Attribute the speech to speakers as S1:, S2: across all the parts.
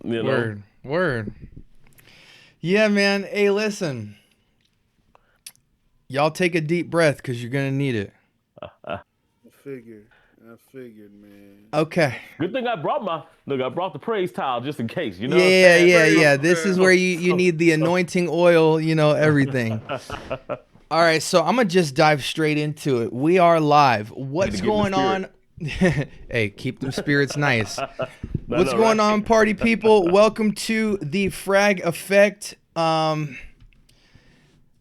S1: You know.
S2: Word. Word. Yeah, man. Hey, listen. Y'all take a deep breath because you're going to need it.
S3: I figured. I figured, man.
S2: Okay.
S1: Good thing I brought the praise towel just in case. You know what I'm
S2: Yeah,
S1: saying?
S2: yeah,
S3: Praise
S2: yeah.
S3: the
S2: This is
S3: time.
S2: where you need the anointing oil, everything. All right, so I'm going to just dive straight into it. We are live.
S1: Had to
S2: What's
S1: get in the
S2: going
S1: spirit.
S2: on? Hey, keep them spirits nice.
S1: No,
S2: What's
S1: no,
S2: going
S1: right?
S2: on, party people? Welcome to the Frag Effect.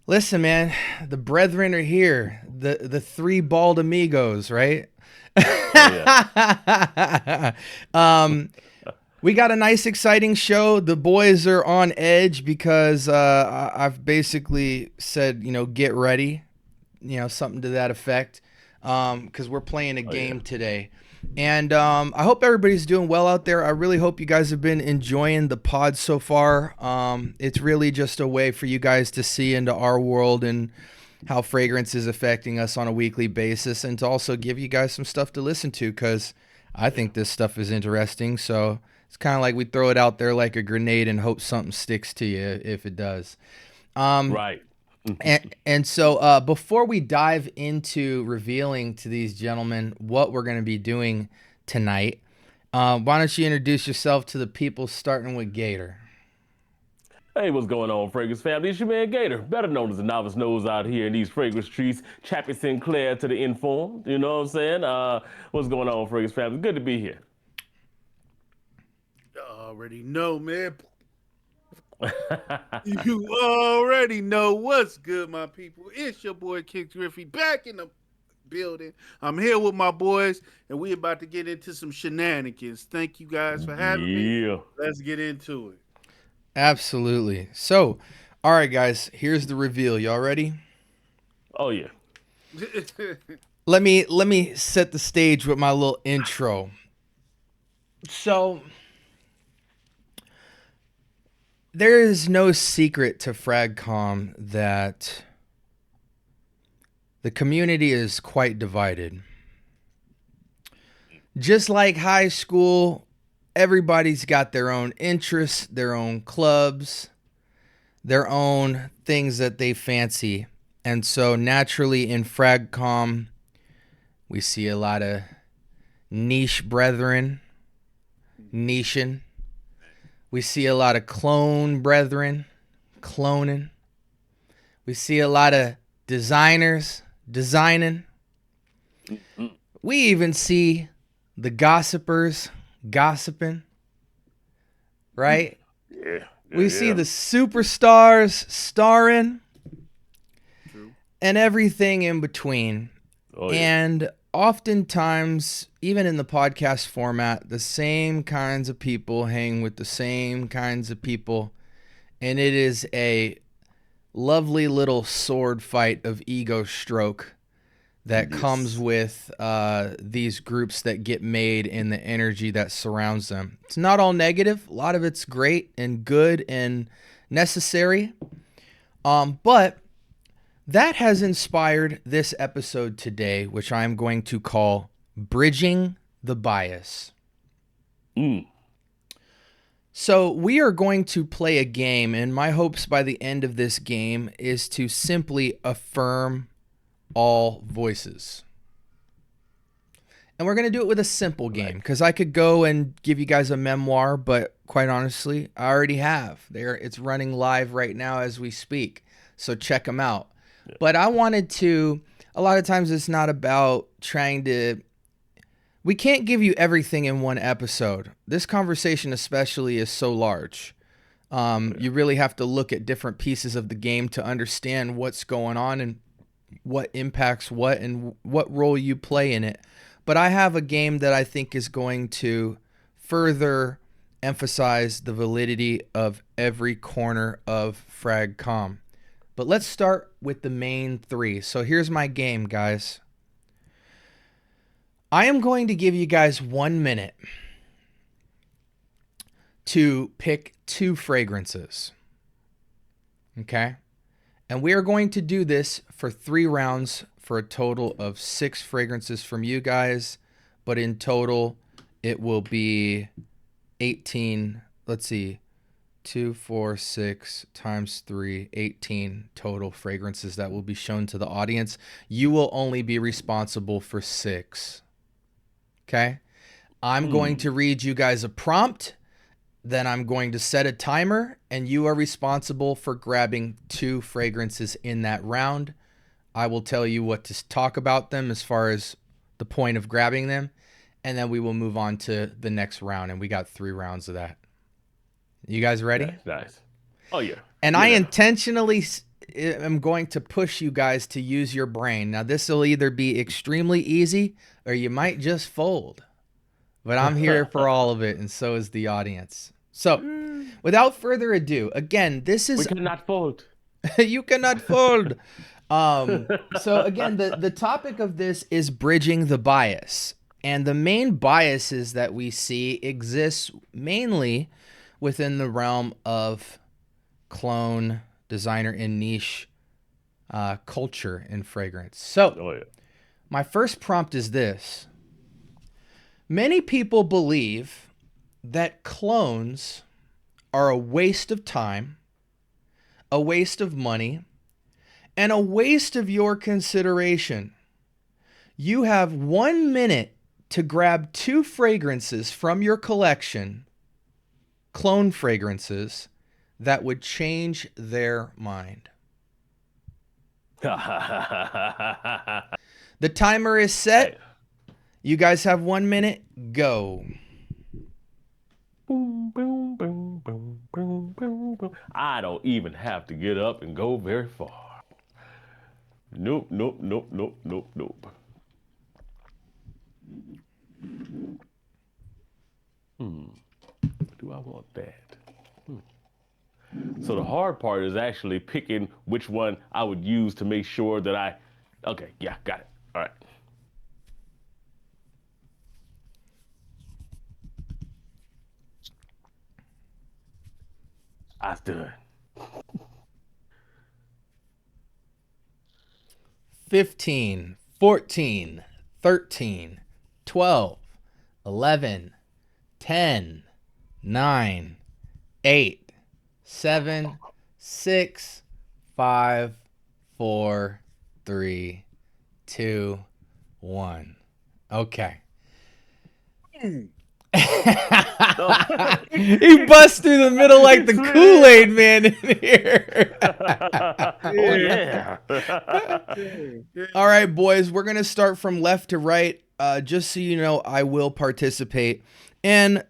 S2: Listen, man, the brethren are here. The three bald amigos, right?
S1: Oh yeah.
S2: um, we got a nice, exciting show. The boys are on edge because I've basically said, get ready, something to that effect, because we're playing a
S1: Oh yeah.
S2: game today. And I hope everybody's doing well out there. I really hope you guys have been enjoying the pod so far. It's really just a way for you guys to see into our world and how fragrance is affecting us on a weekly basis, and to also give you guys some stuff to listen to because I think this stuff is interesting. So it's kind of like we throw it out there like a grenade and hope something sticks to you if it does.
S1: Right.
S2: And so before we dive into revealing to these gentlemen what we're going to be doing tonight, why don't you introduce yourself to the people, starting with Gator?
S1: Hey, what's going on, Fragrance family? It's your man Gator, better known as the novice nose out here in these fragrance streets. Chappie Sinclair to the informed. You know what I'm saying? What's going on, Fragrance family? Good to be here.
S3: You already know, man. You already know what's good, my people. It's your boy Kick Griffey back in the building. I'm here with my boys, and we about to get into some shenanigans. Thank you guys for having me.
S1: Yeah.
S3: Let's get into
S2: Absolutely. So, all right, guys, here's the reveal. Y'all ready?
S1: Oh yeah.
S3: it.
S2: Let me set the stage with my little intro. So, there is no secret to FragComm that the community is quite divided. Just like high school, everybody's got their own interests, their own clubs, their own things that they fancy. And so naturally in FragComm, we see a lot of niche brethren, niching. We see a lot of clone brethren, cloning. We see a lot of designers, designing. We even see the gossipers gossiping, right?
S1: Yeah.
S2: We see the superstars starring
S3: True.
S2: and everything in between.
S1: Oh yeah.
S2: And oftentimes, even in the podcast format, the same kinds of people hang with the same kinds of people. And it is a lovely little sword fight of ego stroke that comes
S1: Yes.
S2: with these groups that get made and the energy that surrounds them. It's not all negative. A lot of it's great and good and necessary. But that has inspired this episode today, which I'm going to call Bridging the Bias.
S1: Mm.
S2: So we are going to play a game, and my hopes by the end of this game is to simply affirm all voices. And we're going to do it with a simple game because I could go and give you guys a memoir, but quite honestly, I already have. It's running live right now as we speak. So check them out. Yeah. But I wanted to, a lot of times it's not about trying to, we can't give you everything in one episode. This conversation especially is so large. You really have to look at different pieces of the game to understand what's going on and what impacts what and what role you play in it. But I have a game that I think is going to further emphasize the validity of every corner of FragComm. But let's start with the main three. So here's my game, guys. I am going to give you guys 1 minute to pick 2 fragrances. Okay? And we are going to do this for 3 rounds for a total of 6 fragrances from you guys. But in total, it will be 18 let's see, 2, 4, 6 times 3, 18 total fragrances that will be shown to the audience. You will only be responsible for 6. Okay? I'm going to read you guys a prompt, then I'm going to set a timer, and you are responsible for grabbing 2 fragrances in that round. I will tell you what to talk about them as far as the point of grabbing them, and then we will move on to the next round, and we got 3 rounds of that. You guys ready?
S1: Nice. Oh, yeah.
S2: And I intentionally am going to push you guys to use your brain. Now, this will either be extremely easy or you might just fold. But I'm here for all of it, and so is the audience. So, without further ado, again, this is...
S1: We cannot fold.
S2: You cannot fold. So, again, the topic of this is bridging the bias. And the main biases that we see exist mainly within the realm of clone, designer, and niche culture in fragrance. So, my first prompt is this. Many people believe that clones are a waste of time, a waste of money, and a waste of your consideration. You have 1 minute to grab 2 fragrances from your collection, clone fragrances, that would change their mind. The timer is set. You guys have 1 minute. Go.
S1: Boom, boom, boom, boom, boom, boom, boom. I don't even have to get up and go very far. Nope, nope, nope, nope, nope, nope. Do I want that? So the hard part is actually picking which one I would use to make sure that I... Okay, yeah, got it. All right. That's done.
S2: 15, 14, 13, 12, 11, 10, 9, 8, 7, 6, 5, 4, 3, 2, 1. Okay. He busts through the middle like the Kool-Aid man in here.
S1: Oh, yeah.
S2: All right, boys, we're going to start from left to right. Just so you know, I will participate. And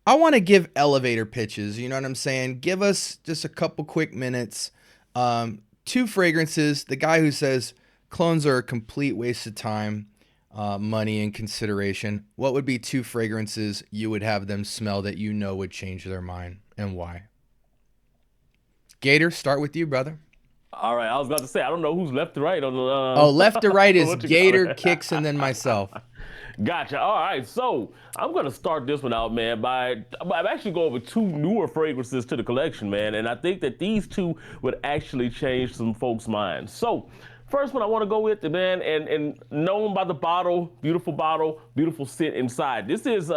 S2: I want to give elevator pitches. You know what I'm saying? Give us just a couple quick minutes. 2 fragrances. The guy who says clones are a complete waste of time, money, and consideration. What would be 2 fragrances you would have them smell that you know would change their mind, and why? Gator, start with you, brother.
S1: All right, I was about to say, I don't know who's left to right on the...
S2: left to right is Gator, Kicks, and then myself.
S1: Gotcha. All right, so I'm going to start this one out, man, by actually go over 2 newer fragrances to the collection, man, and I think that these 2 would actually change some folks' minds. So, first one I want to go with, man, and known by the bottle, beautiful scent inside. This is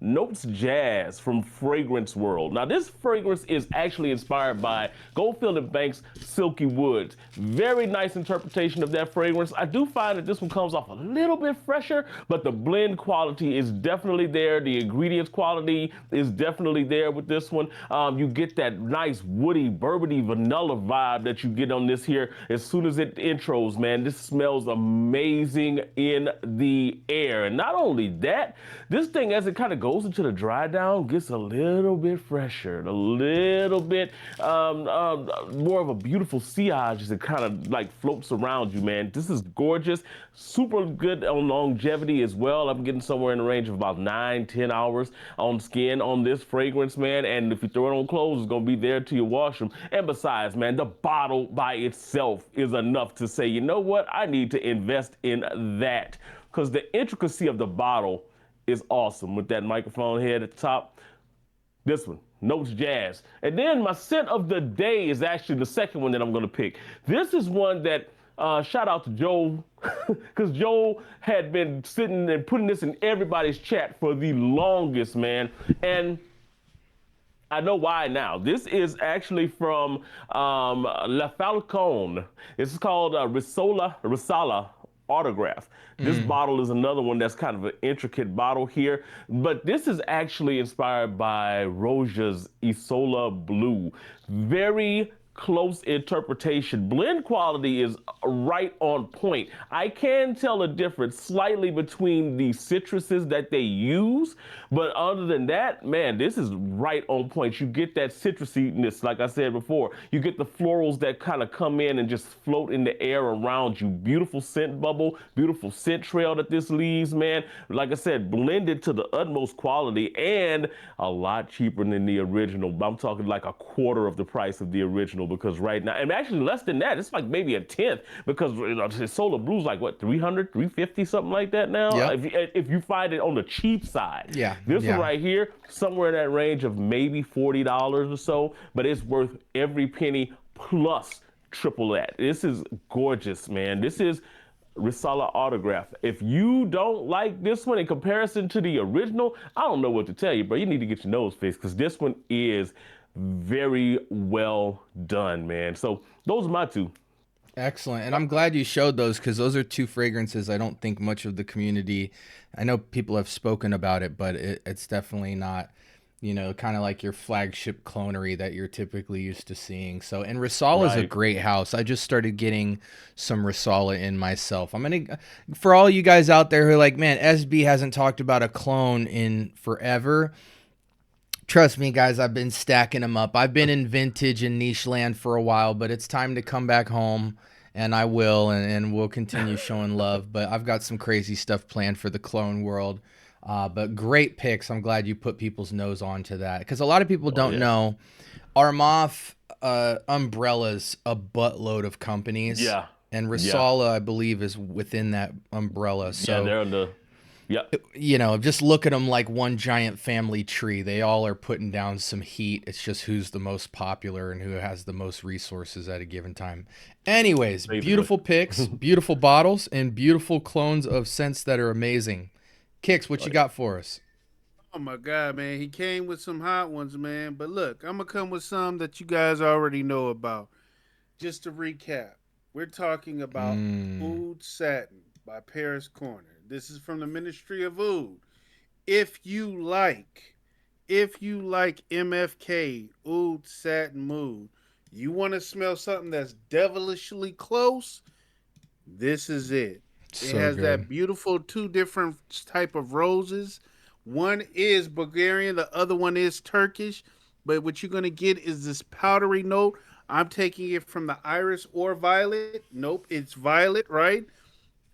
S1: Notes Jazz from Fragrance World. Now, this fragrance is actually inspired by Goldfield & Banks' Silky Woods. Very nice interpretation of that fragrance. I do find that this one comes off a little bit fresher, but the blend quality is definitely there. The ingredients quality is definitely there with this one. You get that nice woody, bourbony, vanilla vibe that you get on this here as soon as it intros, man. This smells amazing in the air. And not only that, this thing, as it kind of goes into the dry down, gets a little bit fresher, a little bit more of a beautiful sillage as it kind of like floats around you, man. This is gorgeous, super good on longevity as well. I'm getting somewhere in the range of about 9-10 hours on skin on this fragrance, man. And if you throw it on clothes, it's gonna be there till you wash them. And besides, man, the bottle by itself is enough to say, you know what, I need to invest in that, because the intricacy of the bottle is awesome with that microphone head at the top. This one, Notes Jazz. And then my scent of the day is actually the second one that I'm gonna pick. This is one that, shout out to Joel, because Joel had been sitting and putting this in everybody's chat for the longest, man. And I know why now. This is actually from La Falcone. It's called Risala Autograph. This
S2: Mm.
S1: bottle is another one that's kind of an intricate bottle here, but this is actually inspired by Roja's Isola Blue. Very close interpretation. Blend quality is right on point. I can tell a difference slightly between the citruses that they use, but other than that, man, this is right on point. You get that citrusiness, like I said before. You get the florals that kind of come in and just float in the air around you. Beautiful scent bubble, beautiful scent trail that this leaves, man. Like I said, blended to the utmost quality and a lot cheaper than the original. I'm talking like a quarter of the price of the original because right now, and actually less than that, it's like maybe a tenth because Solar Blue's like what, 300, 350, something like that now.
S2: Yep.
S1: If you find it on the cheap side,
S2: Yeah.
S1: this one
S2: Yeah.
S1: right here, somewhere in that range of maybe $40 or so, but it's worth every penny plus triple that. This is gorgeous, man. This is Risala Autograph. If you don't like this one in comparison to the original, I don't know what to tell you, bro. You need to get your nose fixed because this one is very well done, man. So those are my two.
S2: Excellent. And I'm glad you showed those because those are two fragrances I don't think much of the community. I know people have spoken about it, but it's definitely not, kind of like your flagship clonery that you're typically used to seeing. So, and Risala is a
S1: Right.
S2: great house. I just started getting some Risala in myself. For all you guys out there who are like, man, SB hasn't talked about a clone in forever. Trust me, guys, I've been stacking them up. I've been in vintage and niche land for a while, but it's time to come back home, and I will, and we'll continue showing love. But I've got some crazy stuff planned for the clone world. But great picks. I'm glad you put people's nose onto that because a lot of people
S1: Oh
S2: don't
S1: yeah.
S2: know. Armaf umbrellas a buttload of companies,
S1: Yeah.
S2: and
S1: Yeah.
S2: Risala, I believe, is within that umbrella.
S1: Yeah.
S2: So
S1: They're on the. Yeah.
S2: just look at them like one giant family tree. They all are putting down some heat. It's just who's the most popular and who has the most resources at a given time. Anyways,
S1: Basically.
S2: beautiful picks, beautiful bottles, and beautiful clones of scents that are amazing. Kicks, what
S1: Oh
S2: you
S1: yeah.
S2: got for us?
S3: Oh my God, man. He came with some hot ones, man. But look, I'm gonna come with some that you guys already know about. Just to recap, we're talking about
S2: Mm,
S3: Oud Satin by Paris Corner. This is from the Ministry of Oud. If you like, MFK, Oud Satin Mood, you want to smell something that's devilishly close, this is it. It
S2: so
S3: has
S2: good.
S3: that beautiful two different type of roses. One is Bulgarian, the other one is Turkish. But what you're gonna get is this powdery note. I'm taking it from the iris or violet. Nope, it's violet, right?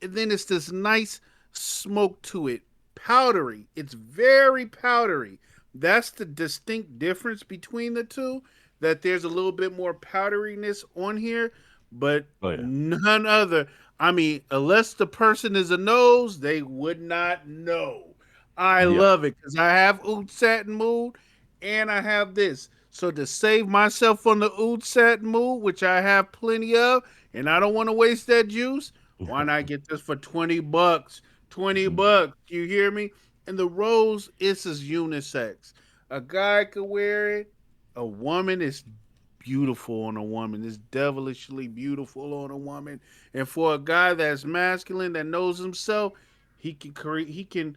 S3: And then it's this nice smoke to it. Powdery. It's very powdery. That's the distinct difference between the two. That there's a little bit more powderiness on here, but
S1: Oh yeah.
S3: none other. I mean, unless the person is a nose, they would not know. I
S1: Yeah.
S3: love it because I have Oud Satin Mood and I have this. So to save myself on the Oud Satin Mood, which I have plenty of, and I don't want to waste that juice, why not get this for 20 bucks? 20 bucks. You hear me? And the rose is unisex. A guy could wear it. A woman is beautiful on a woman. It's devilishly beautiful on a woman. And for a guy that's masculine that knows himself, he can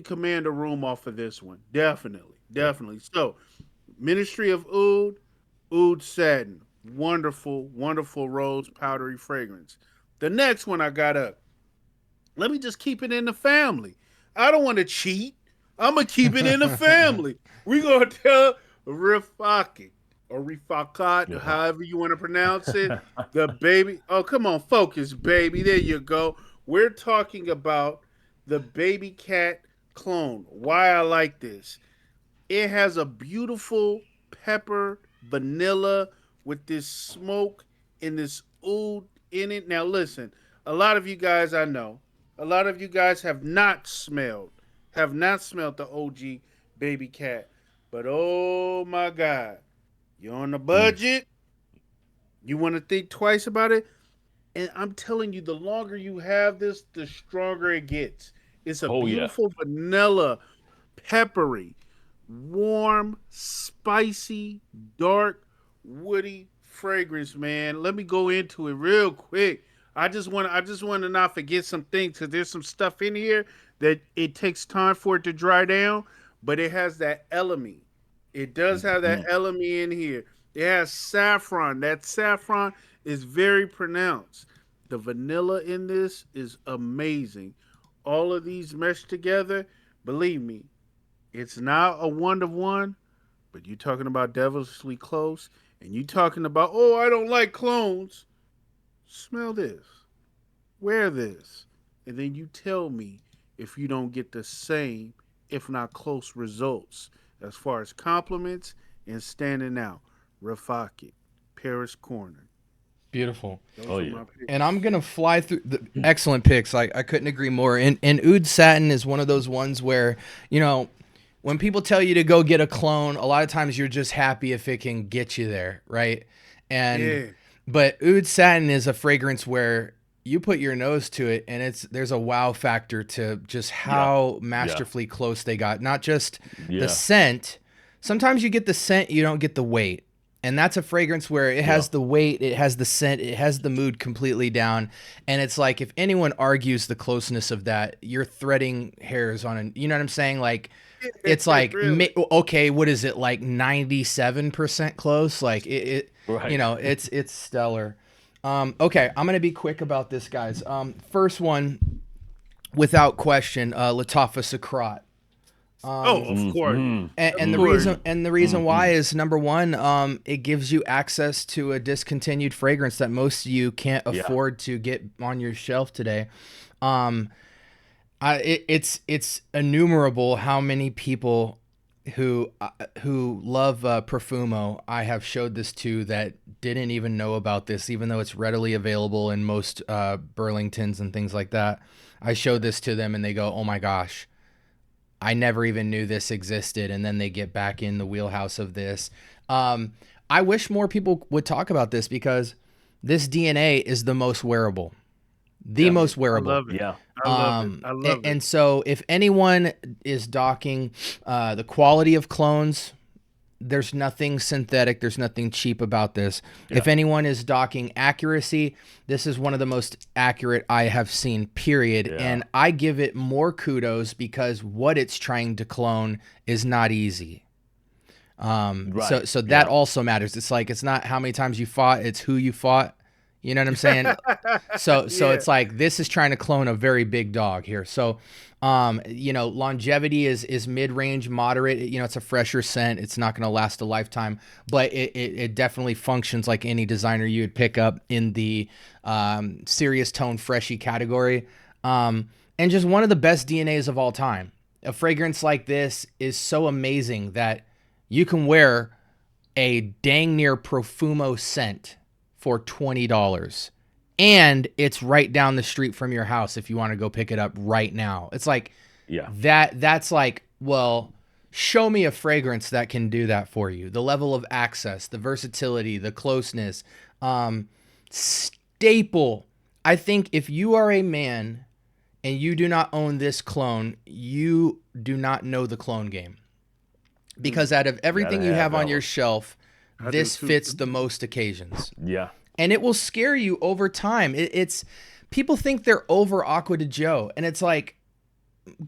S3: command a room off of this one. Definitely.
S1: Yeah.
S3: Definitely. So, Ministry of Oud, Oud Satin. Wonderful, wonderful rose powdery fragrance. The next one I got up. Let me just keep it in the family. I don't want to cheat. I'm gonna keep it in the family. We gonna tell Rifaki or Rifakat,
S1: Yeah.
S3: however you want to pronounce it. The baby. Oh, come on, focus, baby. There you go. We're talking about the baby cat clone. Why I like this. It has a beautiful pepper vanilla with this smoke and this oud in it. Now listen, a lot of you guys I know, a lot of you guys have not smelled the OG baby cat. But oh my God, you're on the
S1: Mm.
S3: budget. You want to think twice about it. And I'm telling you, the longer you have this, the stronger it gets. It's a
S1: Oh yeah.
S3: beautiful vanilla, peppery, warm, spicy, dark, woody fragrance, man. Let me go into it real quick. I just want to not forget some things because there's some stuff in here that it takes time for it to dry down, but it has that element. It does have that
S1: Mhm.
S3: element in here. It has saffron. That saffron is very pronounced. The vanilla in this is amazing. All of these mesh together. Believe me, it's not a one to one, but you talking about devilishly close, and you talking about, oh, I don't like clones. Smell this, wear this, and then you tell me if you don't get the same, if not close results as far as compliments and standing out. Rafaki, Paris Corner.
S2: Beautiful.
S3: Those
S1: Oh
S3: are
S1: yeah.
S3: my picks.
S2: And I'm gonna fly through the excellent picks. I couldn't agree more. And Oud Satin is one of those ones where, you know, when people tell you to go get a clone, a lot of times you're just happy if it can get you there, right? And
S3: Yeah,
S2: but Oud Satin is a fragrance where you put your nose to it and there's a wow factor to just
S1: Yeah.
S2: how
S1: Yeah.
S2: masterfully close they got. Not just the
S1: Yeah.
S2: scent. Sometimes you get the scent, you don't get the weight. And that's a fragrance where it has
S1: Yeah.
S2: the weight, it has the scent, it has the mood completely down. And it's like if anyone argues the closeness of that, you're threading hairs on an, you know what I'm saying? Like it's like
S3: really.
S2: okay, what is it, like 97% close? Like it you
S1: Right.
S2: know, it's stellar. Okay, I'm gonna be quick about this, guys. First one, without question, Latafa Sakrat.
S3: Oh, of course,
S1: Mm-hmm.
S2: And
S3: of
S2: the
S3: course.
S2: reason why is number one, it gives you access to a discontinued fragrance that most of you can't
S1: Yeah.
S2: afford to get on your shelf today. Um, it's innumerable how many people who love Profumo I have showed this to that didn't even know about this, even though it's readily available in most Burlingtons and things like that. I showed this to them and they go, "Oh my gosh, I never even knew this existed," and then they get back in the wheelhouse of this. I wish more people would talk about this because this DNA is the most wearable, the
S1: Yeah.
S2: most
S3: I
S2: wearable.
S3: love it.
S1: Yeah.
S3: I love it. I love
S2: And
S3: it.
S2: so if anyone is docking the quality of clones, there's nothing synthetic, there's nothing cheap about this.
S1: Yeah.
S2: If anyone is docking accuracy, this is one of the most accurate I have seen, period.
S1: Yeah.
S2: And I give it more kudos because what it's trying to clone is not easy.
S1: Right.
S2: So that
S1: Yeah.
S2: also matters. It's like it's not how many times you fought, it's who you fought. You know what I'm saying? So
S3: Yeah.
S2: it's like this is trying to clone a very big dog here. So you know, longevity is mid-range, moderate. You know, it's a fresher scent. It's not going to last a lifetime, but it definitely functions like any designer you would pick up in the serious tone freshy category. And just one of the best DNAs of all time. A fragrance like this is so amazing that you can wear a dang near Profumo scent for $20. And it's right down the street from your house if you want to go pick it up right now. It's like
S1: Yeah.
S2: that's like, well, show me a fragrance that can do that for you. The level of access, the versatility, the closeness. Staple. I think if you are a man and you do not own this clone, you do not know the clone game. Because out of everything you have on your shelf,
S3: I
S2: this
S3: do too.
S2: fits the most occasions.
S1: Yeah.
S2: And it will scare you over time. It's people think they're over Aqua de Joe, and it's like,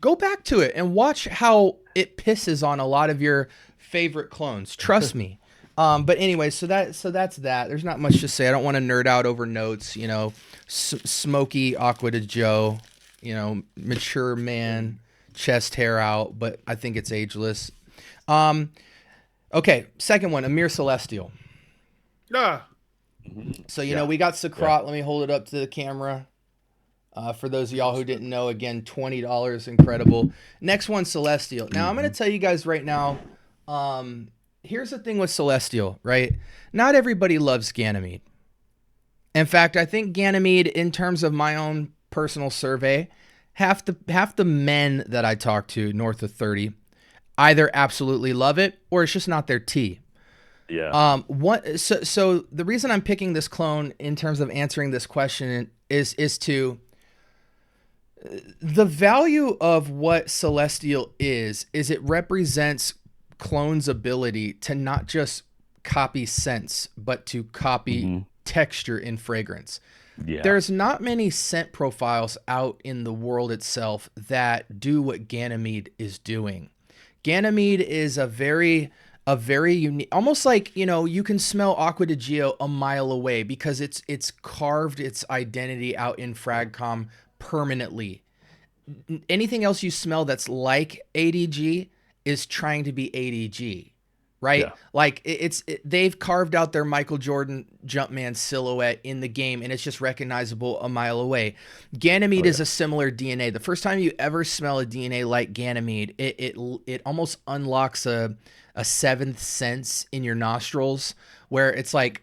S2: go back to it and watch how it pisses on a lot of your favorite clones. Trust me. But anyway, so that's that. There's not much to say. I don't want to nerd out over notes. You know, smoky Aqua de Joe. You know, mature man, chest hair out, but I think it's ageless. Okay, second one, Amir Celestial.
S3: Ah,
S2: So, you know, we got Sakrat. Let me hold it up to the camera. For those of y'all who didn't know, again, $20, incredible. Next one, Celestial. Now, I'm going to tell you guys right now, here's the thing with Celestial, right? Not everybody loves Ganymede. In fact, I think Ganymede, in terms of my own personal survey, half the men that I talk to, north of 30, either absolutely love it or it's just not their tea.
S1: Yeah.
S2: So the reason I'm picking this clone in terms of answering this question is to the value of what Celestial is it represents clone's ability to not just copy scents, but to copy texture and fragrance.
S1: Yeah.
S2: There's not many scent profiles out in the world itself that do what Ganymede is doing. Ganymede is a very unique, almost like, you know, you can smell Aqua di Gio a mile away because it's carved its identity out in FragComm permanently. Anything else you smell that's like ADG is trying to be ADG, right?
S1: Yeah.
S2: Like they've carved out their Michael Jordan Jumpman silhouette in the game, and it's just recognizable a mile away. Ganymede is a similar DNA. The first time you ever smell a DNA like Ganymede, it almost unlocks a seventh sense in your nostrils, where it's like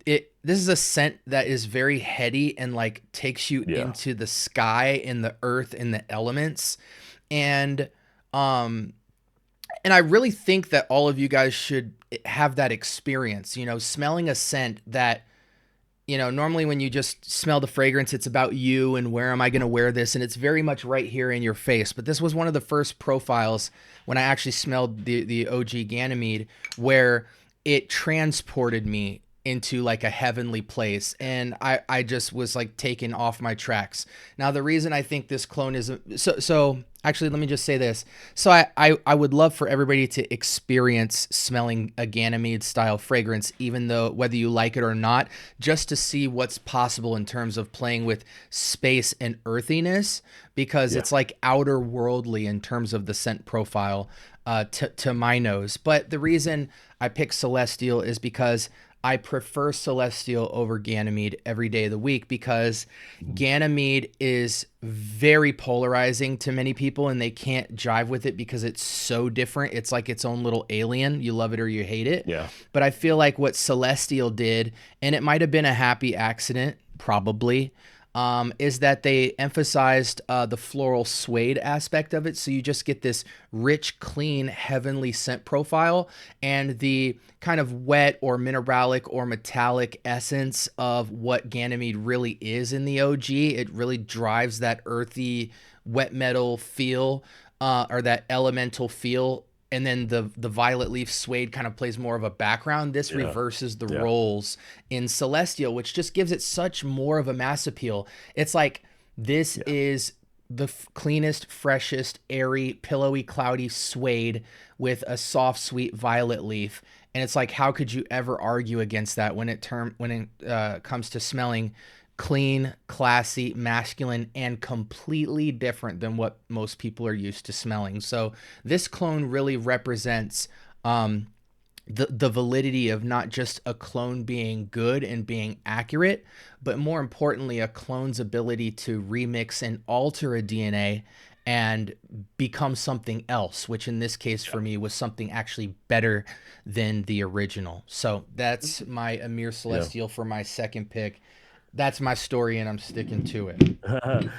S2: this is a scent that is very heady and like takes you into the sky and the earth and the elements. And I really think that all of you guys should have that experience, you know, smelling a scent that, you know, normally when you just smell the fragrance, it's about you and where am I going to wear this? And it's very much right here in your face. But this was one of the first profiles when I actually smelled the OG Ganymede, where it transported me into like a heavenly place, and I just was like taken off my tracks. Now the reason I think this clone is so actually, let me just say this. So I would love for everybody to experience smelling a Ganymede style fragrance, even though whether you like it or not, just to see what's possible in terms of playing with space and earthiness, because it's like outer worldly in terms of the scent profile to my nose. But the reason I picked Celestial is because I prefer Celestial over Ganymede every day of the week, because Ganymede is very polarizing to many people and they can't jive with it because it's so different. It's like its own little alien. You love it or you hate it.
S1: Yeah.
S2: But I feel like what Celestial did, and it might have been a happy accident, probably, is that they emphasized the floral suede aspect of it. So you just get this rich, clean, heavenly scent profile, and the kind of wet or mineralic or metallic essence of what Ganymede really is in the OG. It really drives that earthy, wet metal feel, or that elemental feel. And then the violet leaf suede kind of plays more of a background. This reverses the roles in Celestial, which just gives it such more of a mass appeal. It's like this is the cleanest, freshest, airy, pillowy, cloudy suede with a soft, sweet violet leaf. And it's like, how could you ever argue against that when it comes to smelling clean, classy, masculine, and completely different than what most people are used to smelling. So this clone really represents the validity of not just a clone being good and being accurate, but more importantly, a clone's ability to remix and alter a DNA and become something else, which in this case for me was something actually better than the original. So that's my Amir Celestial for my second pick. That's my story, and I'm sticking to it.
S1: And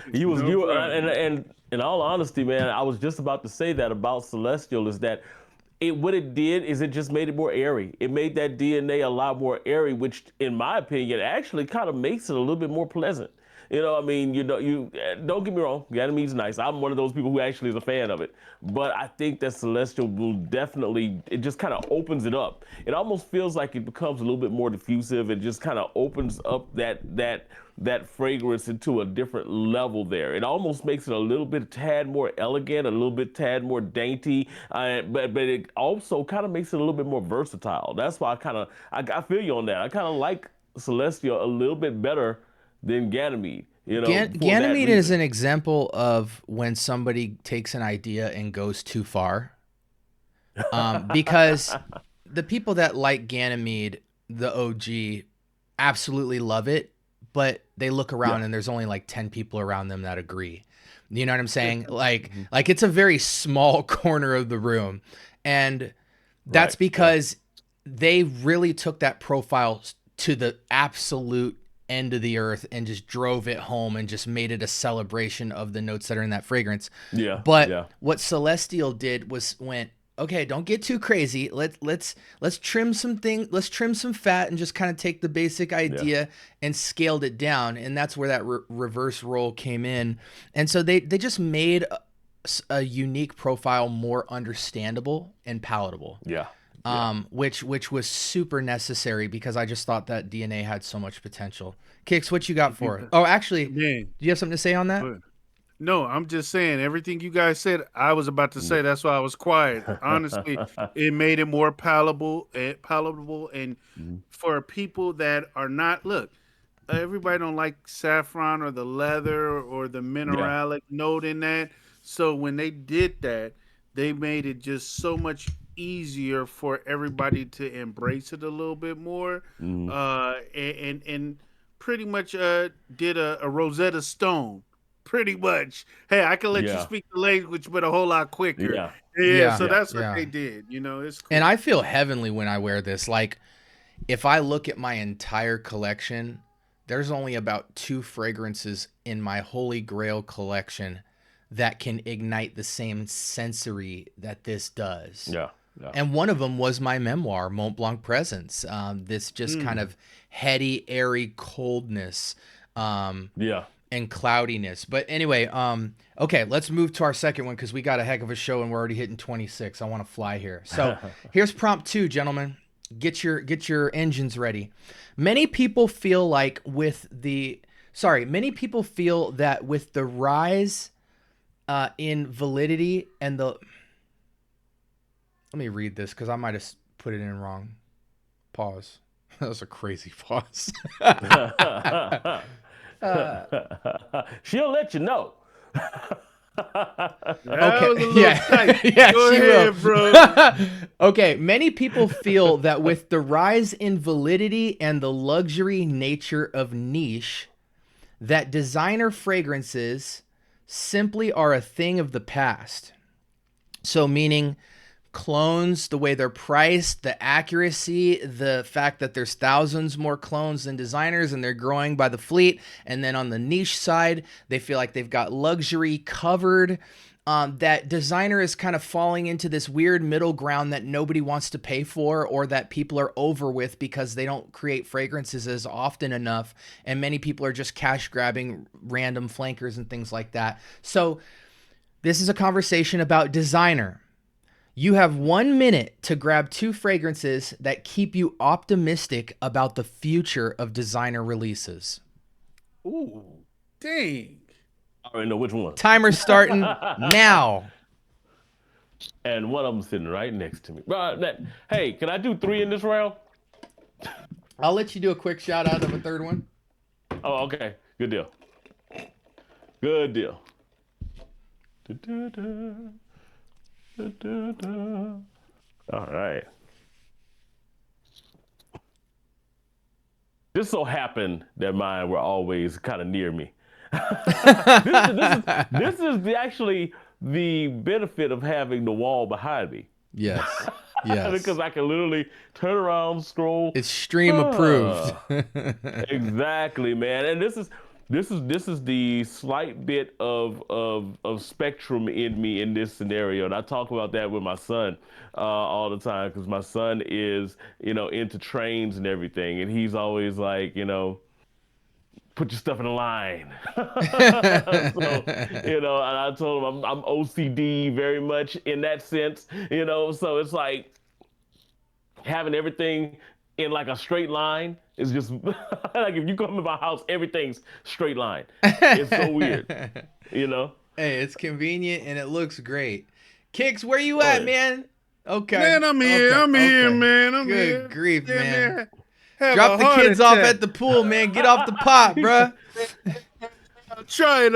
S1: in all honesty, man, I was just about to say that about Celestial, is that what it did is it just made it more airy. It made that DNA a lot more airy, which in my opinion actually kind of makes it a little bit more pleasant. You know, I mean, you don't get me wrong, Ganymede's nice. I'm one of those people who actually is a fan of it. But I think that Celestial will definitely, it just kind of opens it up. It almost feels like it becomes a little bit more diffusive. It just kind of opens up that fragrance into a different level there. It almost makes it a little bit tad more elegant, a little bit tad more dainty, but it also kind of makes it a little bit more versatile. That's why I feel you on that. I kind of like Celestial a little bit better than Ganymede. You know,
S2: Ganymede is an example of when somebody takes an idea and goes too far. Because the people that like Ganymede, the OG, absolutely love it, but they look around and there's only like 10 people around them that agree. You know what I'm saying? Like it's a very small corner of the room. And that's because they really took that profile to the absolute end of the earth and just drove it home and just made it a celebration of the notes that are in that fragrance. But what Celestial did was went, okay, don't get too crazy. Let's trim some things. Let's trim some fat and just kind of take the basic idea and scaled it down. And that's where that reverse roll came in. And so they just made a unique profile more understandable and palatable.
S1: Yeah.
S2: Which was super necessary because I just thought that DNA had so much potential. Kix, what you got for it? Oh, actually,
S3: Man,
S2: do you have something to say on that?
S3: no, I'm just saying everything you guys said. I was about to say that's why I was quiet. Honestly, it made it more palatable, and for people that are not everybody don't like saffron or the leather or the
S1: Yeah.
S3: mineralic note in that. So when they did that, they made it just so much easier for everybody to embrace it a little bit more,
S1: Mhm.
S3: and pretty much did a Rosetta Stone. Pretty much. Hey, I can let you
S1: Yeah.
S3: speak the language, but a whole lot quicker.
S1: Yeah.
S3: Yeah,
S2: Yeah,
S3: so
S1: Yeah.
S3: that's what
S2: yeah.
S3: they did. It's
S2: And
S3: cool.
S2: I feel heavenly when I wear this. Like, if I look at my entire collection, there's only about 2 fragrances in my Holy Grail collection that can ignite the same sensory that this does.
S1: Yeah. Yeah.
S2: And one of them was my memoir, Mont Blanc Presence. This just kind of heady, airy coldness
S1: Yeah.
S2: and cloudiness. But anyway, okay, let's move to our second one because we got a heck of a show and we're already hitting 26. I want to fly here. So here's prompt 2, gentlemen. Get your engines ready. Many people feel that with the rise in validity and the, let me read this because I might have put it in wrong. Pause. That was a crazy pause.
S1: She'll let you know.
S3: That
S2: Okay.
S3: was a little tight.
S2: Yeah,
S3: Go
S2: she
S3: ahead,
S2: will.
S3: bro.
S2: Okay. Many people feel that with the rise in validity and the luxury nature of niche, that designer fragrances simply are a thing of the past. So meaning clones, the way they're priced, the accuracy, the fact that there's thousands more clones than designers and they're growing by the fleet. And then on the niche side, they feel like they've got luxury covered. That designer is kind of falling into this weird middle ground that nobody wants to pay for or that people are over with because they don't create fragrances as often enough. And many people are just cash grabbing random flankers and things like that. So this is a conversation about designer. You have 1 minute to grab 2 fragrances that keep you optimistic about the future of designer releases.
S3: Ooh, dang.
S1: I already know which one.
S2: Timer's starting now.
S1: And one of them sitting right next to me. Hey, can I do 3 in this round?
S2: I'll let you do a quick shout out of a third one.
S1: Oh, okay. Good deal. Good deal. Da-da-da. Da-da-da. All right. Just so happened that mine were always kind of near me. This is actually the benefit of having the wall behind me.
S2: Yes. Yes.
S1: Because I can literally turn around, scroll.
S2: It's stream approved.
S1: Exactly, man. And this is the slight bit of spectrum in me in this scenario, and I talk about that with my son all the time because my son is into trains and everything, and he's always like put your stuff in a line. So, and I told him I'm OCD very much in that sense, so it's like having everything in like a straight line is just like if you come to my house, everything's straight line. It's so weird,
S2: Hey, it's convenient and it looks great. Kix, where you at, man? Okay.
S3: Man, I'm here. I'm here, man. I'm
S2: Good
S3: here.
S2: grief,
S3: Yeah,
S2: man.
S3: Have
S2: Drop
S3: a
S2: the
S3: heart
S2: kids off
S3: attack.
S2: at the pool, man. Get off the pot, bruh.
S3: I'm trying,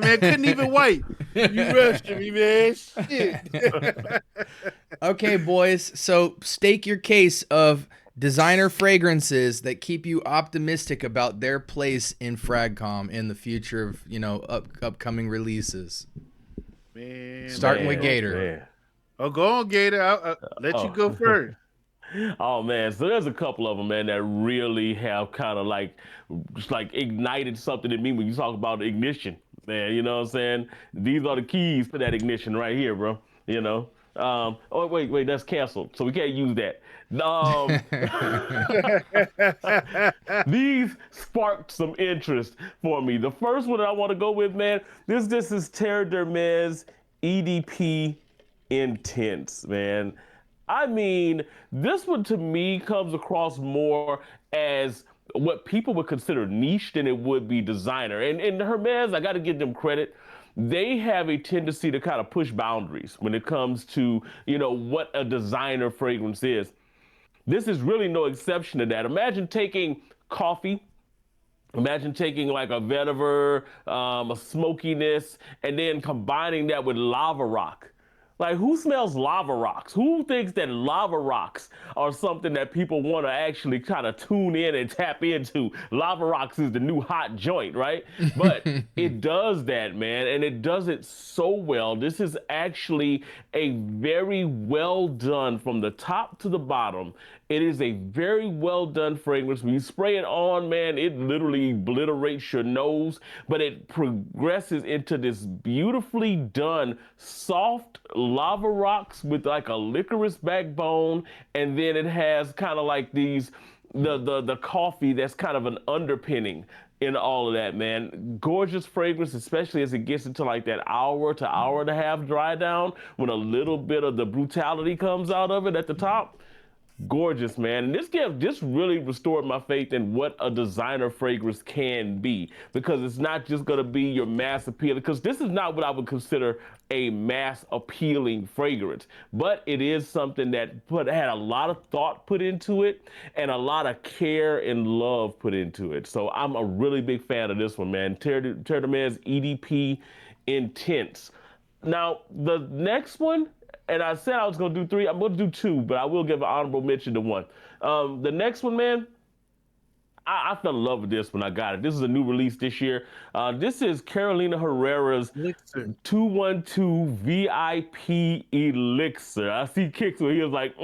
S3: man. Couldn't even wait. You rushing me, man. Shit.
S2: Okay, boys. So stake your case of designer fragrances that keep you optimistic about their place in FragComm in the future of upcoming releases.
S3: Man,
S2: Starting with
S3: man.
S2: Gator.
S1: Man.
S3: Oh, go on, Gator. I'll let you go first.
S1: Oh man, so there's a couple of them, man, that really have kind of just like ignited something in me when you talk about ignition, man. You know what I'm saying? These are the keys to that ignition right here, bro. Oh wait, that's canceled, so we can't use that. These sparked some interest for me. The first one that I want to go with, man, this is Terre d'Hermes EDP Intense, man. I mean, this one to me comes across more as what people would consider niche than it would be designer. And Hermes, I got to give them credit. They have a tendency to kind of push boundaries when it comes to, what a designer fragrance is. This is really no exception to that. Imagine taking coffee. Imagine taking like a vetiver, a smokiness, and then combining that with lava rock. Like, who smells lava rocks? Who thinks that lava rocks are something that people want to actually kind of tune in and tap into? Lava rocks is the new hot joint, right? But it does that, man, and it does it so well. This is actually a very well done from the top to the bottom. It is a very well done fragrance. When you spray it on, man, it literally obliterates your nose, but it progresses into this beautifully done soft lava rocks with like a licorice backbone, and then it has kind of like these the coffee that's kind of an underpinning in all of that, man. Gorgeous fragrance, especially as it gets into like that hour to hour and a half dry down when a little bit of the brutality comes out of it at the top. Gorgeous, man. And this really restored my faith in what a designer fragrance can be, because it's not just going to be your mass appeal, because this is not what I would consider a mass appealing fragrance, but it is something that had a lot of thought put into it and a lot of care and love put into it. So I'm a really big fan of this one, man. Terre de Mer's EDP Intense. Now, the next one, and I said I was going to do three. I'm going to do two, but I will give an honorable mention to one. The next one, man, I fell in love with this when I got it. This is a new release this year. This is Carolina Herrera's
S3: Elixir.
S1: 212 VIP Elixir. I see Kicks where he was like,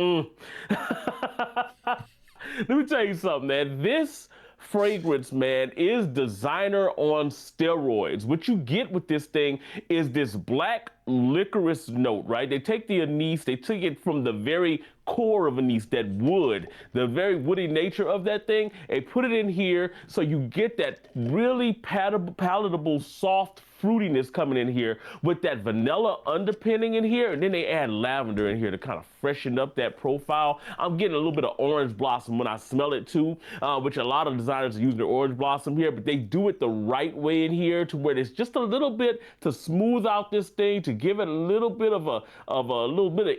S1: Let me tell you something, man. This fragrance, man, is designer on steroids. What you get with this thing is this black licorice note, right? They take the anise, they took it from the very core of anise, that wood, the very woody nature of that thing. They put it in here so you get that really palatable, soft fruitiness coming in here with that vanilla underpinning in here, and then they add lavender in here to kind of freshen up that profile. I'm getting a little bit of orange blossom when I smell it too, which a lot of designers are using the orange blossom here, but they do it the right way in here to where there's just a little bit to smooth out this thing, to give it a little bit of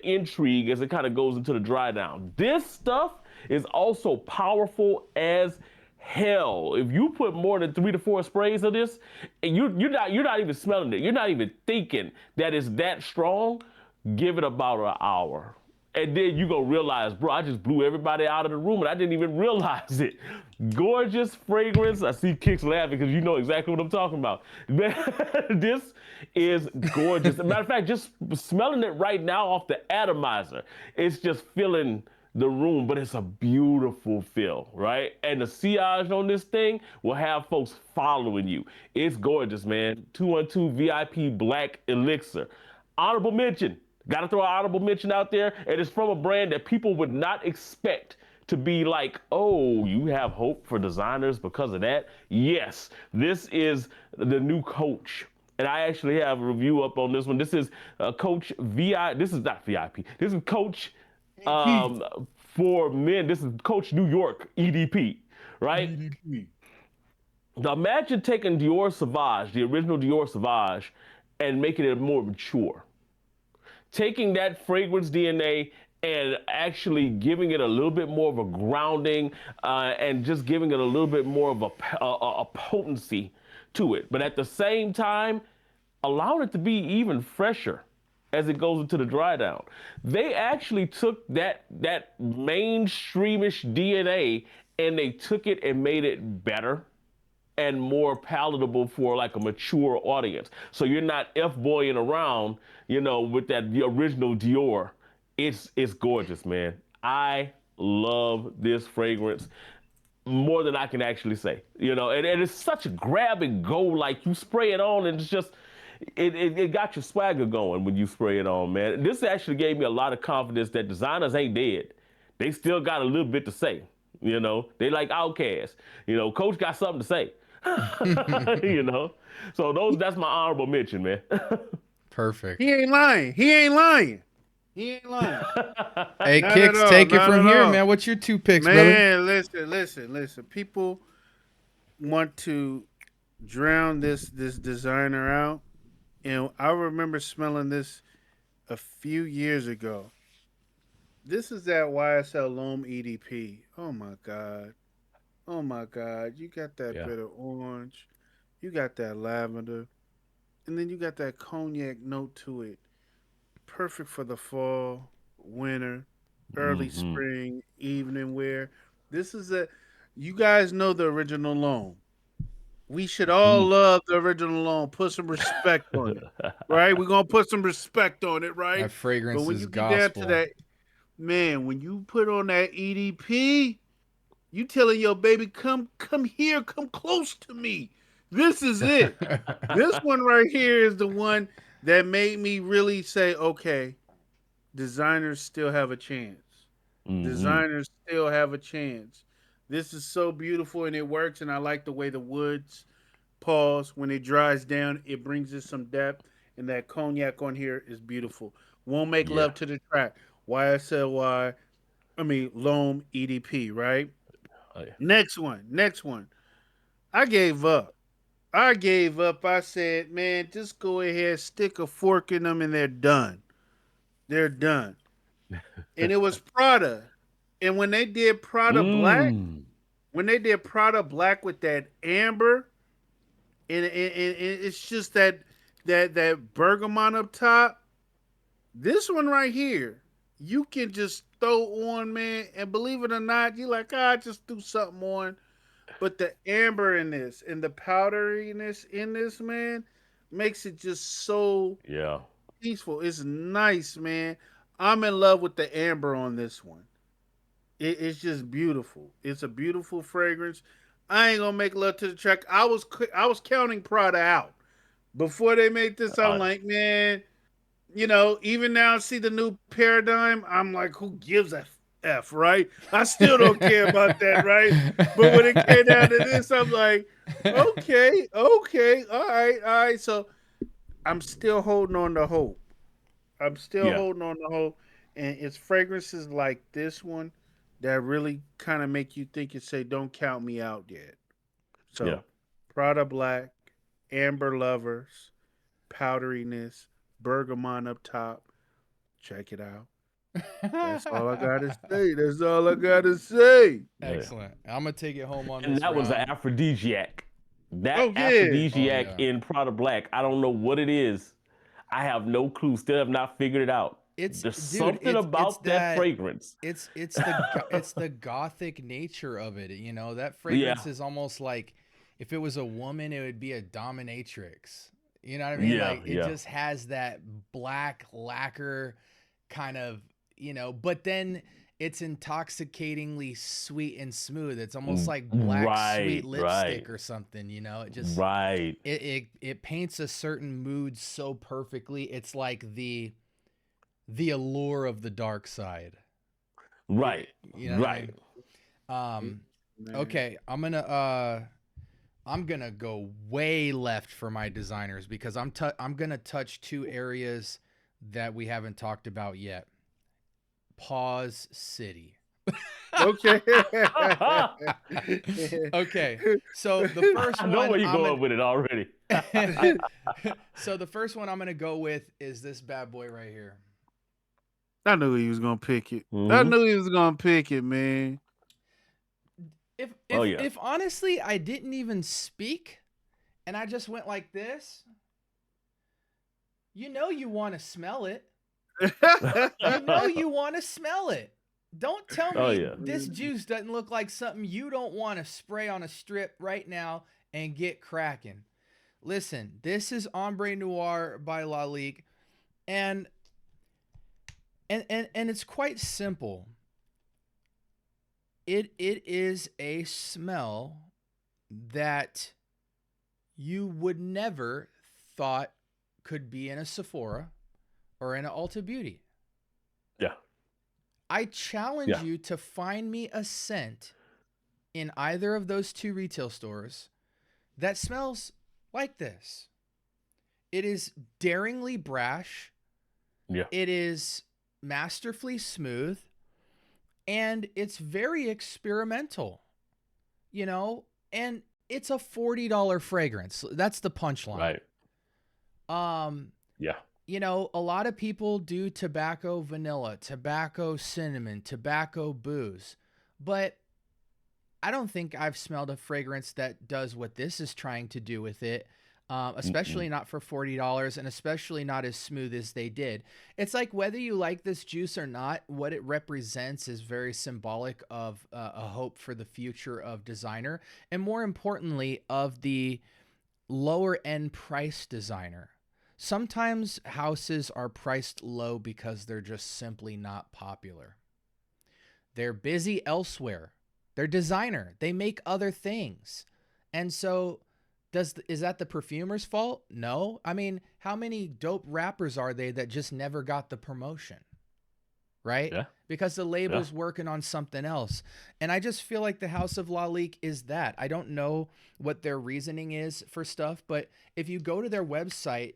S1: intrigue as it kind of goes into the dry down. This stuff is also powerful as hell. If you put more than 3 to 4 sprays of this, and you're not even smelling it, you're not even thinking that it's that strong, give it about an hour. And then you gonna realize, bro, I just blew everybody out of the room and I didn't even realize it. Gorgeous fragrance. I see Kicks laughing because you know exactly what I'm talking about. This is gorgeous. As a matter of fact, just smelling it right now off the atomizer, it's just filling the room, but it's a beautiful feel, right? And the sillage on this thing will have folks following you. It's gorgeous, man. 212 VIP Black Elixir. Honorable mention. Got to throw an honorable mention out there. And it's from a brand that people would not expect to be like, oh, you have hope for designers because of that? Yes, this is the new Coach. And I actually have a review up on this one. This is Coach VI. This is not VIP. This is Coach for men. This is Coach New York EDP, right?
S3: EDP.
S1: Now imagine taking Dior Sauvage, the original Dior Sauvage, and making it more mature. Taking that fragrance DNA and actually giving it a little bit more of a grounding and just giving it a little bit more of a potency to it. But at the same time, allowing it to be even fresher as it goes into the dry down. They actually took that mainstreamish DNA and they took it and made it better and more palatable for like a mature audience. So you're not F-boying around, with the original Dior. It's gorgeous, man. I love this fragrance more than I can actually say, and it's such a grab and go, like you spray it on and it's just, it got your swagger going when you spray it on, man. This actually gave me a lot of confidence that designers ain't dead. They still got a little bit to say, They like Outkast. Coach got something to say, So that's my honorable mention, man.
S2: Perfect.
S3: He ain't lying. He ain't lying. He ain't lying.
S2: Hey,
S3: Not at
S2: Kicks,
S3: all.
S2: take it
S3: Not
S2: from
S3: at
S2: here,
S3: all.
S2: man. What's your 2 picks, brother?
S3: Man, listen. People want to drown this designer out, and I remember smelling this a few years ago. This is that YSL Loam EDP. Oh my god. Oh my god. You got that
S1: Yeah.
S3: bitter orange. You got that lavender. And then you got that cognac note to it. Perfect for the fall, winter, early
S1: Mm-hmm.
S3: spring, evening wear. This is a you guys know the original loan. We should all
S1: Mm.
S3: love the original loan. Put some respect on it. Right? We're gonna put some respect on it, right?
S2: That
S3: But
S2: fragrance
S3: when
S2: is
S3: you get down to
S2: gospel.
S3: that, man, when you put on that EDP, you telling your baby, come here, come close to me. This is it. This one right here is the one that made me really say, okay, designers still have a chance.
S1: Mm-hmm.
S3: Designers still have a chance. This is so beautiful and it works, and I like the way the woods pause when it dries down. It brings it some depth, and that cognac on here is beautiful. Won't make
S1: Yeah.
S3: love to the track. YSLY, I mean Loam EDP, right?
S1: Oh, yeah.
S3: Next one. I gave up. I gave up. I said, man, just go ahead, stick a fork in them, and they're done. They're done. And it was Prada. And when they did Prada Black,
S1: Mm.
S3: when they did Prada Black with that amber, and it's just that bergamot up top. This one right here, you can just throw on, man, and believe it or not, you like, just do something on. But the amber in this and the powderiness in this, man, makes it just so
S1: Yeah.
S3: peaceful. It's nice, man. I'm in love with the amber on this one. It's just beautiful. It's a beautiful fragrance. I ain't gonna make love to the track. I was counting Prada out before they made this. I'm
S1: Uh,
S3: like, man, even now I see the new paradigm. I'm like, who gives a f, right? I still don't care about that, right? But when it came down to this, I'm like, okay, all right. So I'm still holding on to hope. I'm still
S1: yeah.
S3: holding on to hope, and it's fragrances like this one that really kind of make you think and say, "Don't count me out yet."
S1: Yeah.
S3: So, Prada Black, Amber Lovers, powderiness, bergamot up top. Check it out. That's all I gotta say. That's all I gotta say.
S1: Yeah.
S2: Excellent. I'm gonna take it home on
S1: And
S2: this
S1: that was an
S2: round.
S1: aphrodisiac. That
S3: Oh yeah.
S2: Oh
S1: aphrodisiac
S2: yeah.
S1: in Prada Black, I don't know what it is. I have no clue. Still have not figured it out.
S2: It's
S1: There's
S2: dude,
S1: something about that fragrance.
S2: it's the gothic nature of it. You know, that fragrance
S1: Yeah.
S2: is almost like if it was a woman, it would be a dominatrix. You know what I mean?
S1: Yeah.
S2: Like it
S1: Yeah.
S2: just has that black lacquer kind of, but then it's intoxicatingly sweet and smooth. It's almost like black sweet
S1: Right. Right.
S2: lipstick or something, It just
S1: Right.
S2: it paints a certain mood so perfectly. It's like the allure of the dark side.
S1: Right.
S2: You know what I
S1: Right.
S2: mean? Um,
S3: Man.
S2: okay, I'm gonna go way left for my designers because I'm gonna touch 2 areas that we haven't talked about yet. Pause City.
S3: Okay.
S2: Okay, so the first
S1: I know
S2: one
S1: where you're
S2: I'm
S1: going with it already.
S2: gonna so the first one I'm gonna go with is this bad boy right here.
S3: I knew he was gonna pick it. I
S1: Hmm.
S3: knew he was gonna pick it, man.
S2: If
S1: Oh
S2: if
S1: yeah.
S2: if honestly I didn't even speak and I just went like this, you want to smell it. You want to smell it. Don't tell
S1: Oh
S2: me
S1: yeah.
S2: this juice doesn't look like something you don't want to spray on a strip right now and get cracking. Listen, this is Ombre Noir by Lalique, and and it's quite simple. It is a smell that you would never thought could be in a Sephora or in an Ulta Beauty.
S1: Yeah.
S2: I challenge
S1: Yeah.
S2: you to find me a scent in either of those 2 retail stores that smells like this. It is daringly brash.
S1: Yeah.
S2: It is masterfully smooth, and it's very experimental, you know, and it's a $40 fragrance. That's the punchline.
S1: Right. Yeah.
S2: You know, a lot of people do tobacco vanilla, tobacco cinnamon, tobacco booze, but I don't think I've smelled a fragrance that does what this is trying to do with it. Especially not for $40, and especially not as smooth as they did. It's like, whether you like this juice or not, what it represents is very symbolic of a hope for the future of designer, and more importantly, of the lower end price designer. Sometimes houses are priced low because they're just simply not popular. They're busy elsewhere. They're designer. They make other things. And so is that the perfumer's fault? No. I mean, how many dope rappers are they that just never got the promotion? Right?
S1: Yeah.
S2: Because the label's working on something else. And I just feel like the House of Lalique is that. I don't know what their reasoning is for stuff, but if you go to their website,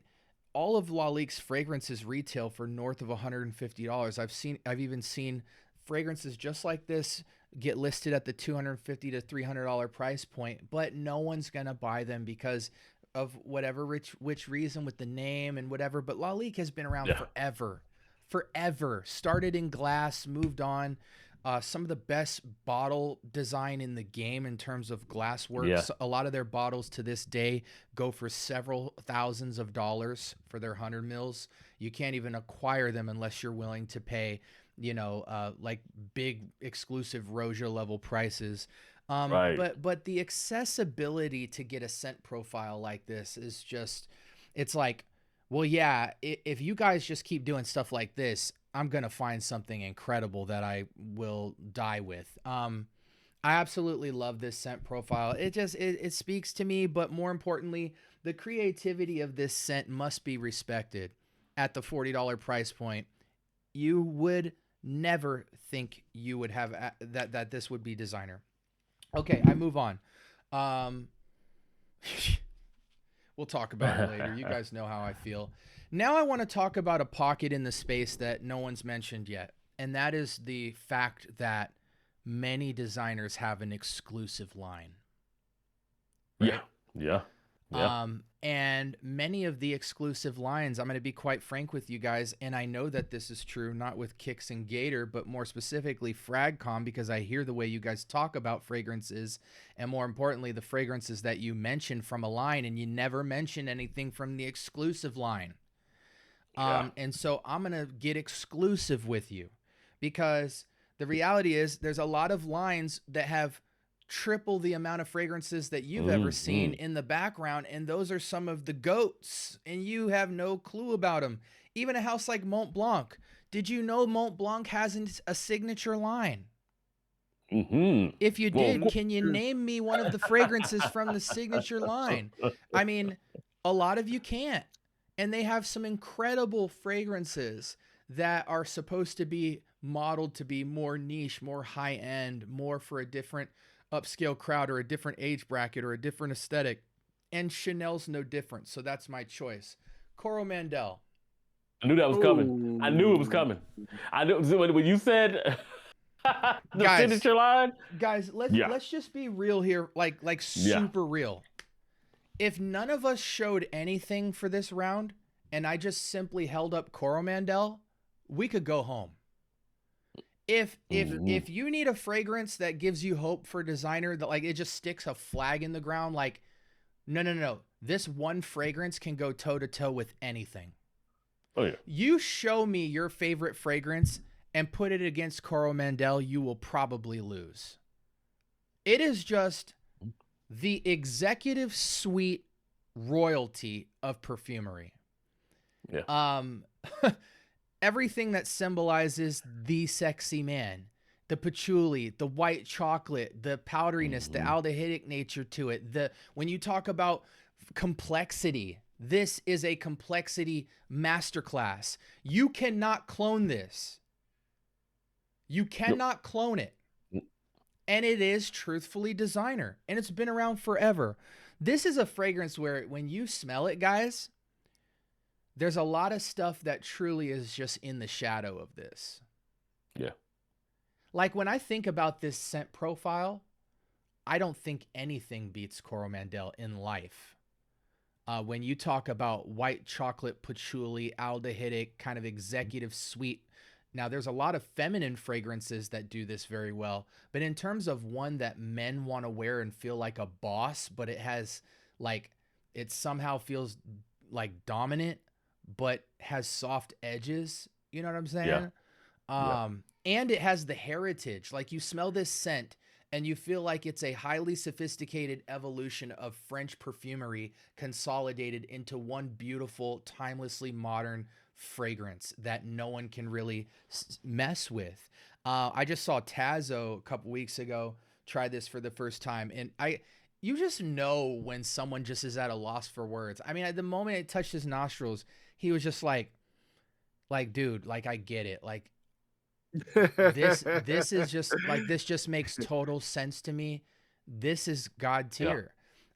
S2: all of Lalique's fragrances retail for north of $150. I've even seen fragrances just like this get listed at the $250 to $300 price point, but no one's gonna buy them because of whatever which reason with the name and whatever. But Lalique has been around forever. Started in glass, moved on. Some of the best bottle design in the game in terms of glass work.
S1: Yeah.
S2: So a lot of their bottles to this day go for several thousands of dollars for their 100 mils. You can't even acquire them unless you're willing to pay, like big exclusive Roja level prices.
S1: Right.
S2: But the accessibility to get a scent profile like this is just, it's like, well, yeah, if you guys just keep doing stuff like this, I'm going to find something incredible that I will die with. I absolutely love this scent profile. It speaks to me, but more importantly, the creativity of this scent must be respected at the $40 price point. You would never think you would have that this would be designer. Okay, I move on. We'll talk about it later. You guys know how I feel. Now I want to talk about a pocket in the space that no one's mentioned yet, and that is the fact that many designers have an exclusive line. Right?
S1: Yeah.
S2: And many of the exclusive lines, I'm going to be quite frank with you guys, and I know that this is true, not with Kix and Gator, but more specifically FragComm, because I hear the way you guys talk about fragrances, and more importantly, the fragrances that you mention from a line, and you never mention anything from the exclusive line. And so I'm going to get exclusive with you, because the reality is there's a lot of lines that have triple the amount of fragrances that you've ever seen in the background, and those are some of the goats, and you have no clue about them. Even a house like Mont Blanc. Did you know Mont Blanc has a signature line? If you did, can you name me one of the fragrances from the signature line? I mean, a lot of you can't. And they have some incredible fragrances that are supposed to be modeled to be more niche, more high-end, more for a different upscale crowd or a different age bracket or a different aesthetic. And Chanel's no different, so that's my choice. Coromandel.
S1: I knew that was coming. I knew it was coming. I knew when you said the signature line.
S2: Guys, let's just be real here, like super real. If none of us showed anything for this round and I just simply held up Coromandel, we could go home. If you need a fragrance that gives you hope for designer, that like it just sticks a flag in the ground, like no. This one fragrance can go toe to toe with anything.
S1: Oh yeah.
S2: You show me your favorite fragrance and put it against Coromandel, you will probably lose. It is just the executive suite royalty of perfumery.
S1: Yeah.
S2: Everything that symbolizes the sexy man, the patchouli, the white chocolate, the powderiness, the aldehydic nature to it. When you talk about complexity, this is a complexity masterclass. You cannot clone this. You cannot clone it. And it is truthfully designer. And it's been around forever. This is a fragrance where when you smell it, guys, there's a lot of stuff that truly is just in the shadow of this.
S1: Yeah.
S2: Like when I think about this scent profile, I don't think anything beats Coromandel in life. When you talk about white chocolate patchouli, aldehydic, kind of executive sweet. Now, there's a lot of feminine fragrances that do this very well. But in terms of one that men want to wear and feel like a boss, but it has like, it somehow feels like dominant, but has soft edges. You know what I'm saying?
S1: Yeah.
S2: And it has the heritage. Like you smell this scent and you feel like it's a highly sophisticated evolution of French perfumery consolidated into one beautiful, timelessly modern fragrance that no one can really mess with. I just saw Tazo a couple weeks ago try this for the first time, and you just know when someone just is at a loss for words. I mean, at the moment it touched his nostrils, he was just like, dude, like I get it, like this is just like, this just makes total sense to me. This is God tier.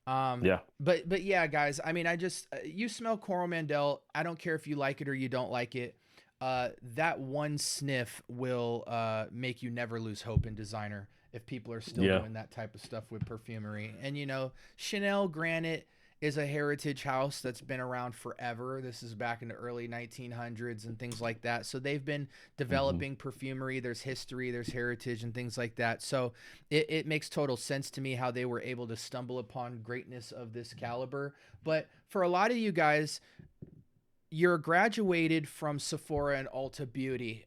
S1: Yeah.
S2: But yeah, guys, I mean, I just, you smell Coromandel. I don't care if you like it or you don't like it. That one sniff will make you never lose hope in designer if people are still doing that type of stuff with perfumery. And you know, Chanel, granted, is a heritage house that's been around forever. This is back in the early 1900s and things like that. So they've been developing perfumery. There's history, there's heritage and things like that. So it makes total sense to me how they were able to stumble upon greatness of this caliber. But for a lot of you guys, you're graduated from Sephora and Ulta Beauty,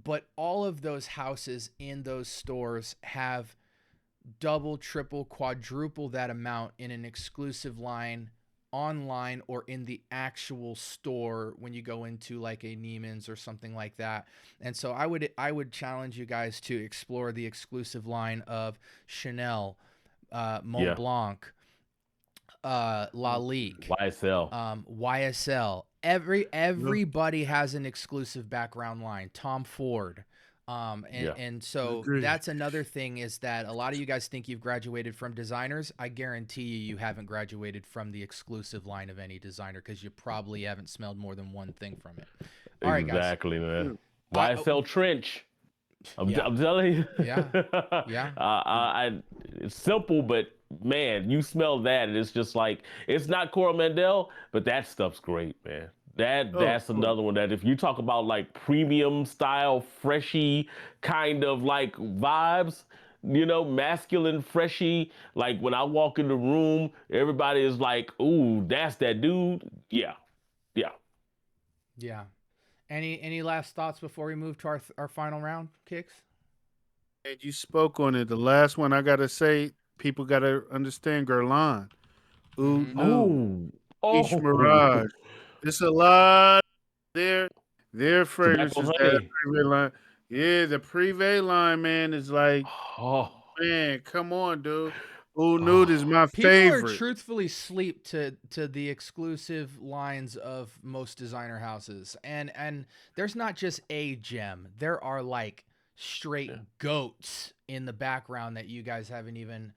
S2: but all of those houses in those stores have double, triple, quadruple that amount in an exclusive line online or in the actual store when you go into like a Neiman's or something like that. And so I would challenge you guys to explore the exclusive line of Chanel, Mont Blanc, Lalique,
S1: YSL.
S2: YSL. Everybody has an exclusive background line. Tom Ford. And so that's another thing, is that a lot of you guys think you've graduated from designers. I guarantee you haven't graduated from the exclusive line of any designer, because you probably haven't smelled more than one thing from it. All right, guys.
S1: Exactly, man. YSL Trench. I'm telling you.
S2: Yeah.
S1: It's simple, but man, you smell that, and it's just like, it's not Coromandel, but that stuff's great, man. That's another one that, if you talk about like premium style, freshy kind of like vibes, you know, masculine, freshy. Like when I walk in the room, everybody is like, "Ooh, that's that dude." Yeah, yeah.
S2: Yeah. Any last thoughts before we move to our final round, Kicks?
S3: And you spoke on it. The last one I gotta say, people gotta understand Guerlain. Ooh, no. Ish
S1: Oh.
S3: Mirage. It's a lot. Their
S1: Tobacco
S3: fragrances, that
S1: honey.
S3: Privé line. Yeah, the Privé line, man, is like,
S1: Oh.
S3: man, come on, dude. Ooh, Nude is
S1: Oh.
S3: my
S2: People are
S3: favorite.
S2: truthfully sleep to the exclusive lines of most designer houses. And there's not just a gem. There are like straight goats in the background that you guys haven't even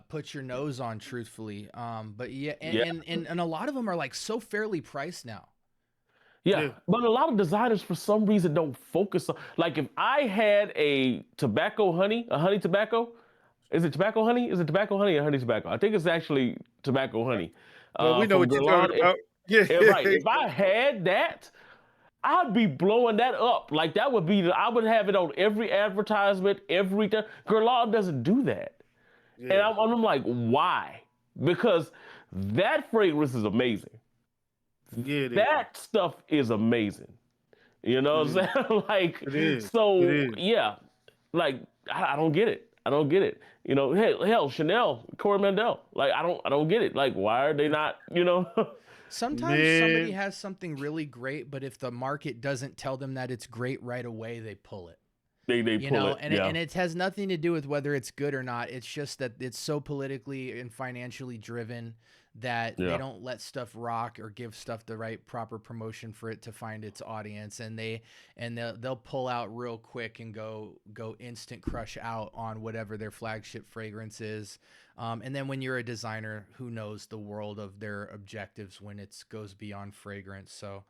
S2: put your nose on, truthfully. But yeah, and a lot of them are like so fairly priced now.
S1: Yeah,
S3: Yeah.
S1: but a lot of designers for some reason don't focus on, like, if I had a tobacco honey, a honey tobacco, is it tobacco honey? Is it tobacco honey or honey tobacco? I think it's actually tobacco honey.
S3: Well, we know
S1: From
S3: what you're talking
S1: Guerlain.
S3: about. Yeah.
S1: Right. If I had that, I'd be blowing that up. Like that would be, I would have it on every advertisement, every time. Guerlain doesn't do that. And
S3: Yeah.
S1: I'm like, why? Because that fragrance is amazing.
S3: Yeah, it is.
S1: That stuff is amazing. You know
S3: It
S1: what
S3: is.
S1: I'm saying? Like,
S3: It is. It
S1: so
S3: is.
S1: yeah, like I don't get it. I don't get it. You know, hell, Chanel, Corey Mandel. Like I don't get it. Like, why are they not? You know?
S2: Sometimes somebody
S3: Man.
S2: has something really great, but if the market doesn't tell them that it's great right away, they pull it.
S1: They
S2: You
S1: pull
S2: know,
S1: it.
S2: and
S1: Yeah.
S2: and it has nothing to do with whether it's good or not. It's just that it's so politically and financially driven that they
S1: Yeah.
S2: don't let stuff rock or give stuff the right proper promotion for it to find its audience, and they'll pull out real quick and go instant crush out on whatever their flagship fragrance is. And then when you're a designer, who knows the world of their objectives when it goes beyond fragrance. So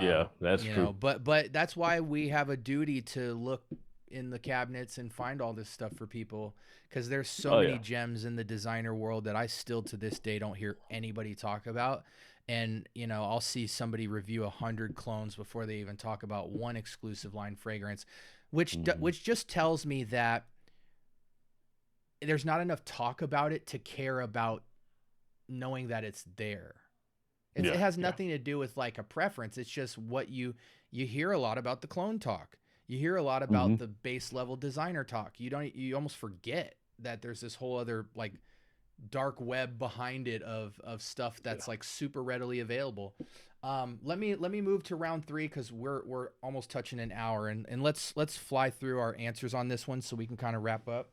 S1: Yeah, that's
S2: you
S1: true.
S2: know, but that's why we have a duty to look in the cabinets and find all this stuff for people, because there's so many gems in the designer world that I still to this day don't hear anybody talk about. And you know, I'll see somebody review 100 clones before they even talk about one exclusive line fragrance, which just tells me that there's not enough talk about it to care about knowing that it's there. It has nothing to do with like a preference. It's just what you hear a lot about the clone talk. You hear a lot about the base level designer talk. You almost forget that there's this whole other like dark web behind it of stuff that's like super readily available. Let me move to round 3 because we're almost touching an hour, and let's fly through our answers on this one so we can kind of wrap up.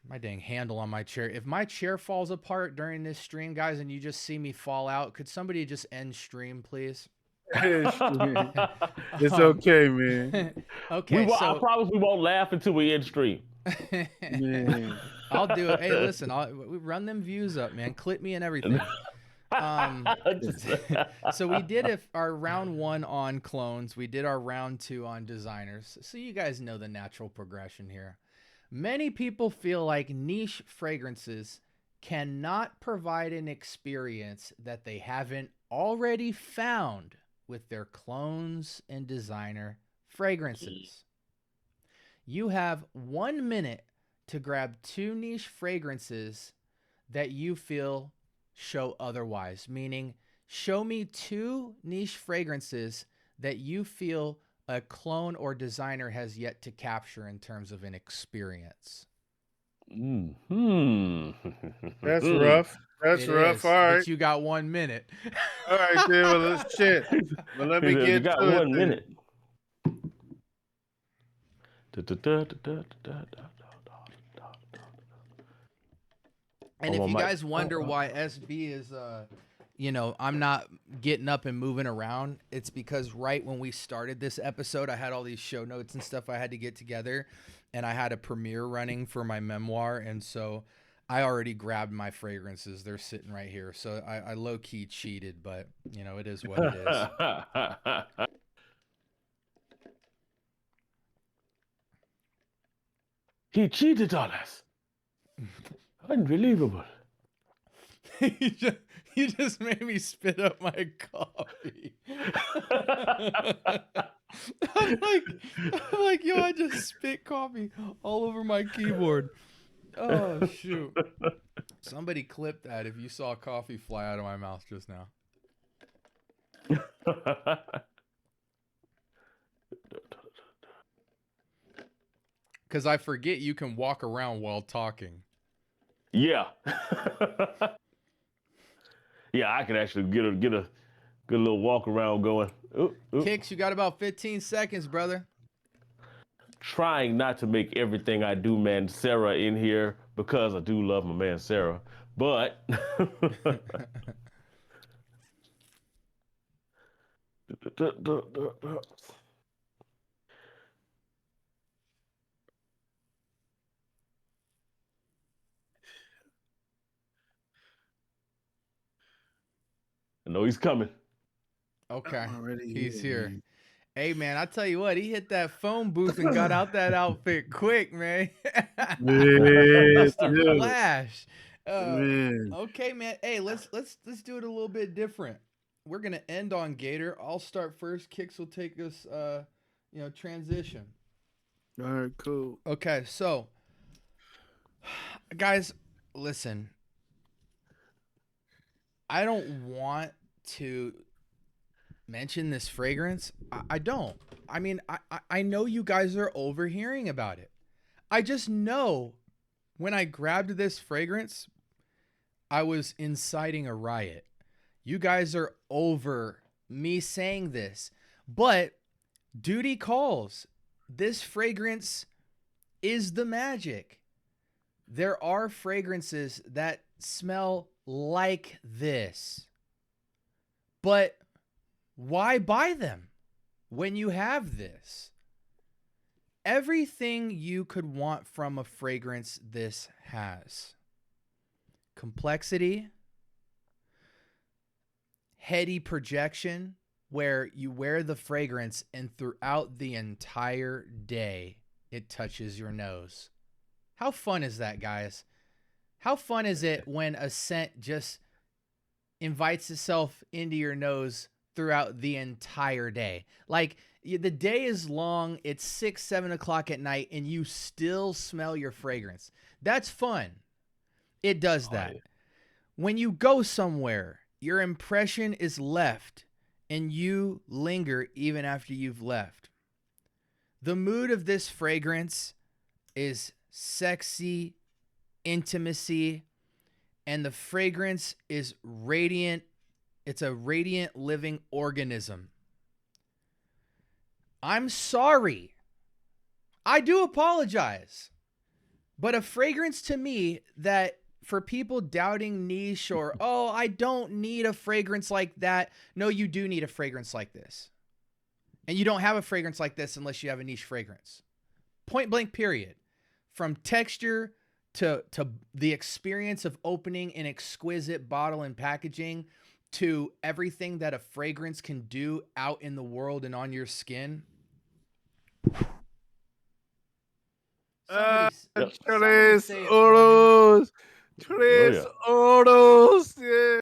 S2: My dang handle on my chair. If my chair falls apart during this stream, guys, and you just see me fall out, could somebody just end stream, please?
S3: It's okay, man.
S2: Okay,
S1: I promise we won't laugh until we end stream.
S3: Man.
S2: I'll do it. Hey, listen, we run them views up, man. Clip me and everything. So we did our round 1 on clones. We did our round 2 on designers. So you guys know the natural progression here. Many people feel like niche fragrances cannot provide an experience that they haven't already found with their clones and designer fragrances. You have 1 minute to grab 2 niche fragrances that you feel show otherwise, meaning show me 2 niche fragrances that you feel a clone or designer has yet to capture in terms of an experience.
S3: That's rough. That's rough. All right.
S2: But you got 1 minute.
S3: All right, then. Well, let's shit. Well, let me get
S1: you got
S3: to
S1: 1
S3: it,
S1: minute.
S2: And if you guys wonder why SB is I'm not getting up and moving around, it's because right when we started this episode, I had all these show notes and stuff I had to get together, and I had a premiere running for my memoir, and so I already grabbed my fragrances. They're sitting right here. So I low-key cheated, but it is what it is.
S1: He cheated on us. Unbelievable.
S2: You just made me spit up my coffee. I'm like, yo, I just spit coffee all over my keyboard. Oh, shoot. Somebody clip that if you saw coffee fly out of my mouth just now. Because I forget you can walk around while talking.
S1: Yeah. Yeah, I could actually get a good little walk around going. Ooh.
S2: Kicks, you got about 15 seconds, brother.
S1: Trying not to make everything I do man Sarah in here because I do love my man Sarah. But I know he's coming.
S2: Okay, he's here. Man. Hey, man, I tell you what, he hit that phone booth and got out that outfit quick, man. Mr. Flash. Okay, man. Hey, let's do it a little bit different. We're gonna end on Gator. I'll start first. Kicks will take us, transition.
S3: All right, cool.
S2: Okay, so, guys, listen. I don't want to mention this fragrance. I don't. I mean, I know you guys are overhearing about it. I just know when I grabbed this fragrance, I was inciting a riot. You guys are over me saying this, but Duty calls. This fragrance is the magic. There are fragrances that smell like this. But why buy them when you have this? Everything you could want from a fragrance this has. Complexity, heady projection, where you wear the fragrance and throughout the entire day, it touches your nose. How fun is that, guys? How fun is it when a scent just invites itself into your nose throughout the entire day? Like, the day is long, it's 6, 7 o'clock at night, and you still smell your fragrance. That's fun. It does that.
S1: yeah.
S2: When you go somewhere, your impression is left, and you linger even after you've left. The mood of this fragrance is sexy, intimacy, and the fragrance is radiant. It's a radiant living organism. I'm sorry. I do apologize. But a fragrance to me that for people doubting niche or, oh, I don't need a fragrance like that. No, you do need a fragrance like this. And you don't have a fragrance like this unless you have a niche fragrance. Point blank, period. From texture to the experience of opening an exquisite bottle and packaging to everything that a fragrance can do out in the world and on your skin.
S3: Tres
S2: Somebody say it for me.
S3: oros. Tres
S1: yeah.
S3: oros. Yes.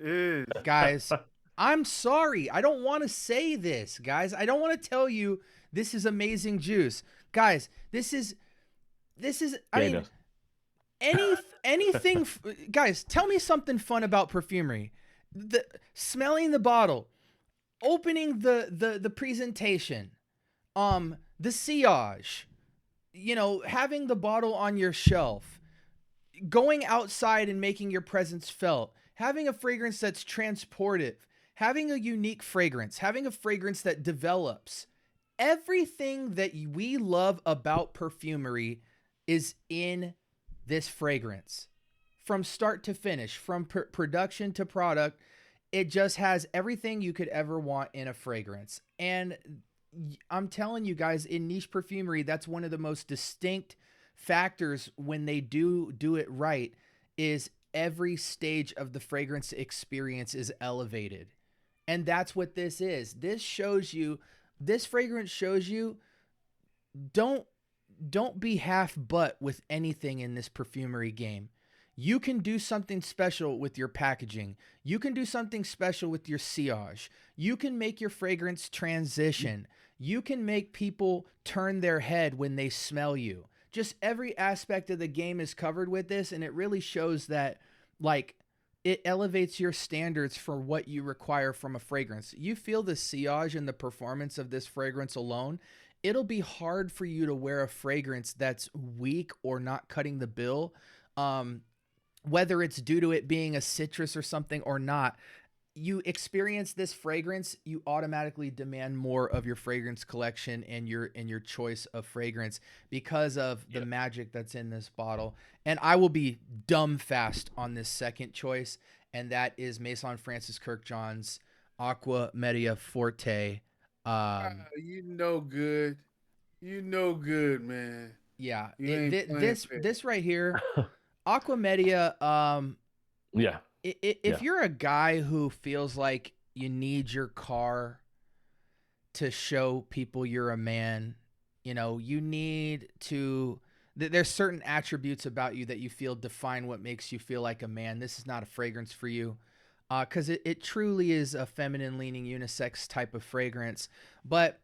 S3: Yes.
S2: Guys, I'm sorry. I don't want to say this, guys. I don't want to tell you this is amazing juice. Guys, this is I mean, anything guys, tell me something fun about perfumery. Smelling the bottle, opening the presentation, the sillage, having the bottle on your shelf, going outside and making your presence felt, having a fragrance that's transportive, having a unique fragrance, having a fragrance that develops. Everything that we love about perfumery is in this fragrance. From start to finish, from production to product, it just has everything you could ever want in a fragrance. And I'm telling you guys, in niche perfumery, that's one of the most distinct factors when they do it right, is every stage of the fragrance experience is elevated. And that's what this is. This fragrance shows you, don't be half butt with anything in this perfumery game. You can do something special with your packaging. You can do something special with your sillage. You can make your fragrance transition. You can make people turn their head when they smell you. Just every aspect of the game is covered with this, and it really shows that, like, it elevates your standards for what you require from a fragrance. You feel the sillage and the performance of this fragrance alone, it'll be hard for you to wear a fragrance that's weak or not cutting the bill. Whether it's due to it being a citrus or something or not, you experience this fragrance, you automatically demand more of your fragrance collection and your choice of fragrance because of the magic that's in this bottle. And I will be dumb fast on this second choice, and that is Maison Francis Kirkjohn's Aqua Media Forte.
S3: You know good, man.
S2: Yeah,
S3: This
S2: this right here, Aqua Media.
S1: Yeah.
S2: If you're a guy who feels like you need your car to show people you're a man, you need to, there's certain attributes about you that you feel define what makes you feel like a man. This is not a fragrance for you, because it truly is a feminine leaning unisex type of fragrance. But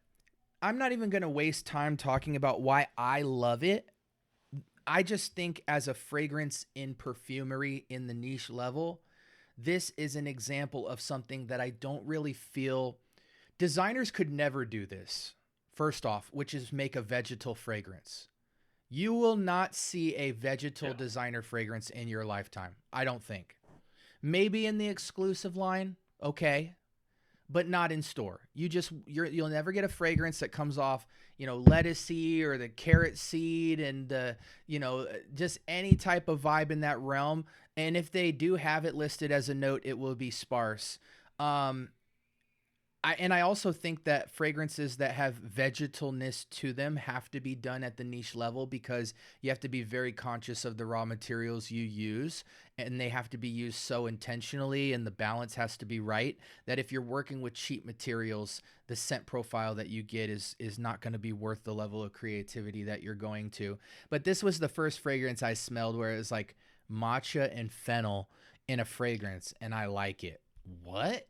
S2: I'm not even going to waste time talking about why I love it. I just think as a fragrance in perfumery in the niche level, this is an example of something that I don't really feel designers could never do this. First off, which is make a vegetal fragrance. You will not see a vegetal designer fragrance in your lifetime. I don't think. Maybe in the exclusive line. Okay. but not in store. You'll never get a fragrance that comes off, lettuce seed or the carrot seed and just any type of vibe in that realm. And if they do have it listed as a note, it will be sparse. I also think that fragrances that have vegetalness to them have to be done at the niche level, because you have to be very conscious of the raw materials you use, and they have to be used so intentionally, and the balance has to be right, that if you're working with cheap materials, the scent profile that you get is not going to be worth the level of creativity that you're going to. But this was the first fragrance I smelled where it was like matcha and fennel in a fragrance, and I like it. What?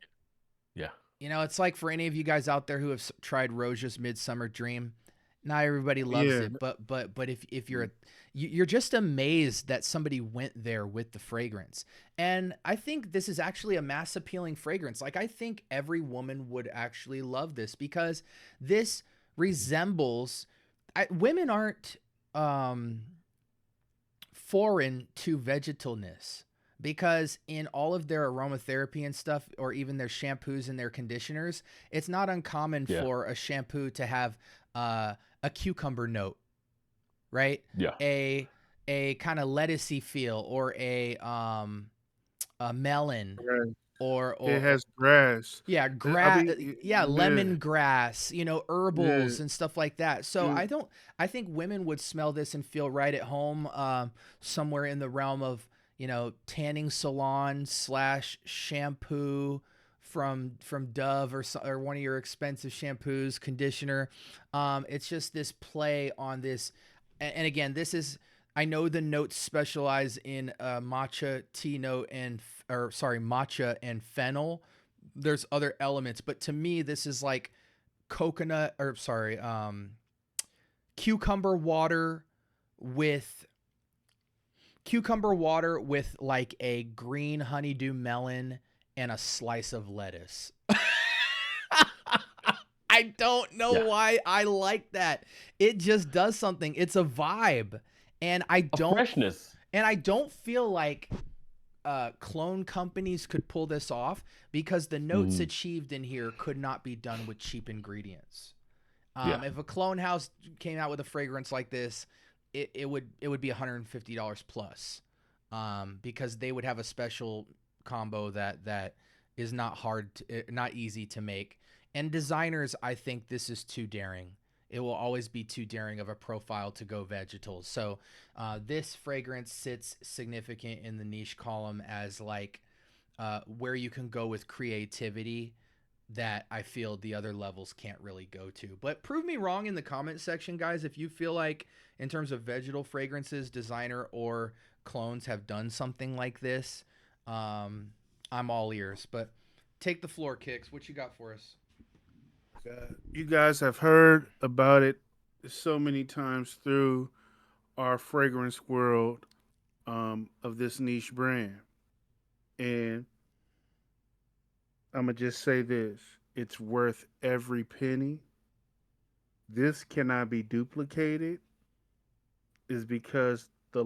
S1: Yeah.
S2: It's like for any of you guys out there who have tried Roja's Midsummer Dream, not everybody loves
S3: Yeah.
S2: it, but if you're just amazed that somebody went there with the fragrance. And I think this is actually a mass appealing fragrance. Like, I think every woman would actually love this, because this resembles women aren't foreign to vegetalness, because in all of their aromatherapy and stuff, or even their shampoos and their conditioners, it's not uncommon for a shampoo to have a cucumber note, right?
S1: Yeah.
S2: A kind of lettucey feel, or a melon,
S3: Right.
S2: or
S3: It has grass.
S2: yeah,
S3: I mean,
S2: lemongrass, herbals
S3: yeah,
S2: and stuff like that. So
S3: yeah.
S2: I think women would smell this and feel right at home, somewhere in the realm of, tanning salon / shampoo from Dove, or one of your expensive shampoos, conditioner. It's just this play on this. And again, I know the notes specialize in matcha tea note matcha and fennel. There's other elements, but to me, this is like cucumber water with like a green honeydew melon and a slice of lettuce. I don't know why I like that. It just does something. It's a vibe. And
S1: Freshness.
S2: I don't feel like clone companies could pull this off, because the notes achieved in here could not be done with cheap ingredients. If a clone house came out with a fragrance like this, it would be $150 plus, because they would have a special combo that is not easy to make. And designers, I think this is too daring. It will always be too daring of a profile to go vegetal. So this fragrance sits significant in the niche column as like where you can go with creativity that I feel the other levels can't really go to. But prove me wrong in the comment section, guys, if you feel like in terms of vegetal fragrances, designer or clones have done something like this. I'm all ears. But take the floor, Kicks. What you got for us?
S3: You guys have heard about it so many times through our fragrance world, of this niche brand. And I'm going to just say this: it's worth every penny. This cannot be duplicated, is because the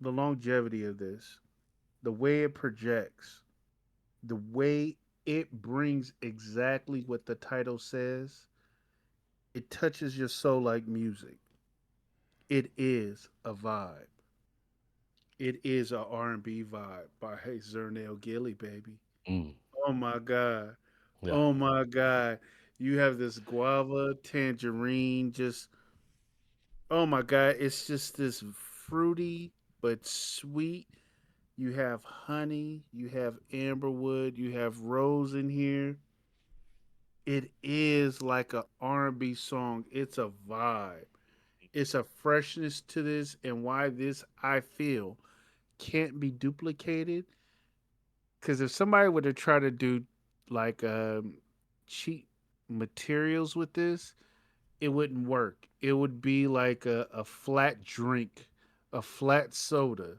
S3: longevity of this, the way it projects, the way it brings exactly what the title says, it touches your soul like music. It is a vibe. It is a R&B vibe by Hey Zernell Gilly, baby.
S1: Mm.
S3: Oh my god.
S1: Yeah.
S3: Oh my god. You have this guava, tangerine, just oh my god, it's just this fruity but sweet. You have honey, you have amberwood, you have rose in here. It is like a R&B song. It's a vibe. It's a freshness to this, and why this I feel can't be duplicated. Because if somebody were to try to do like cheap materials with this, it wouldn't work. It would be like a flat drink, a flat soda.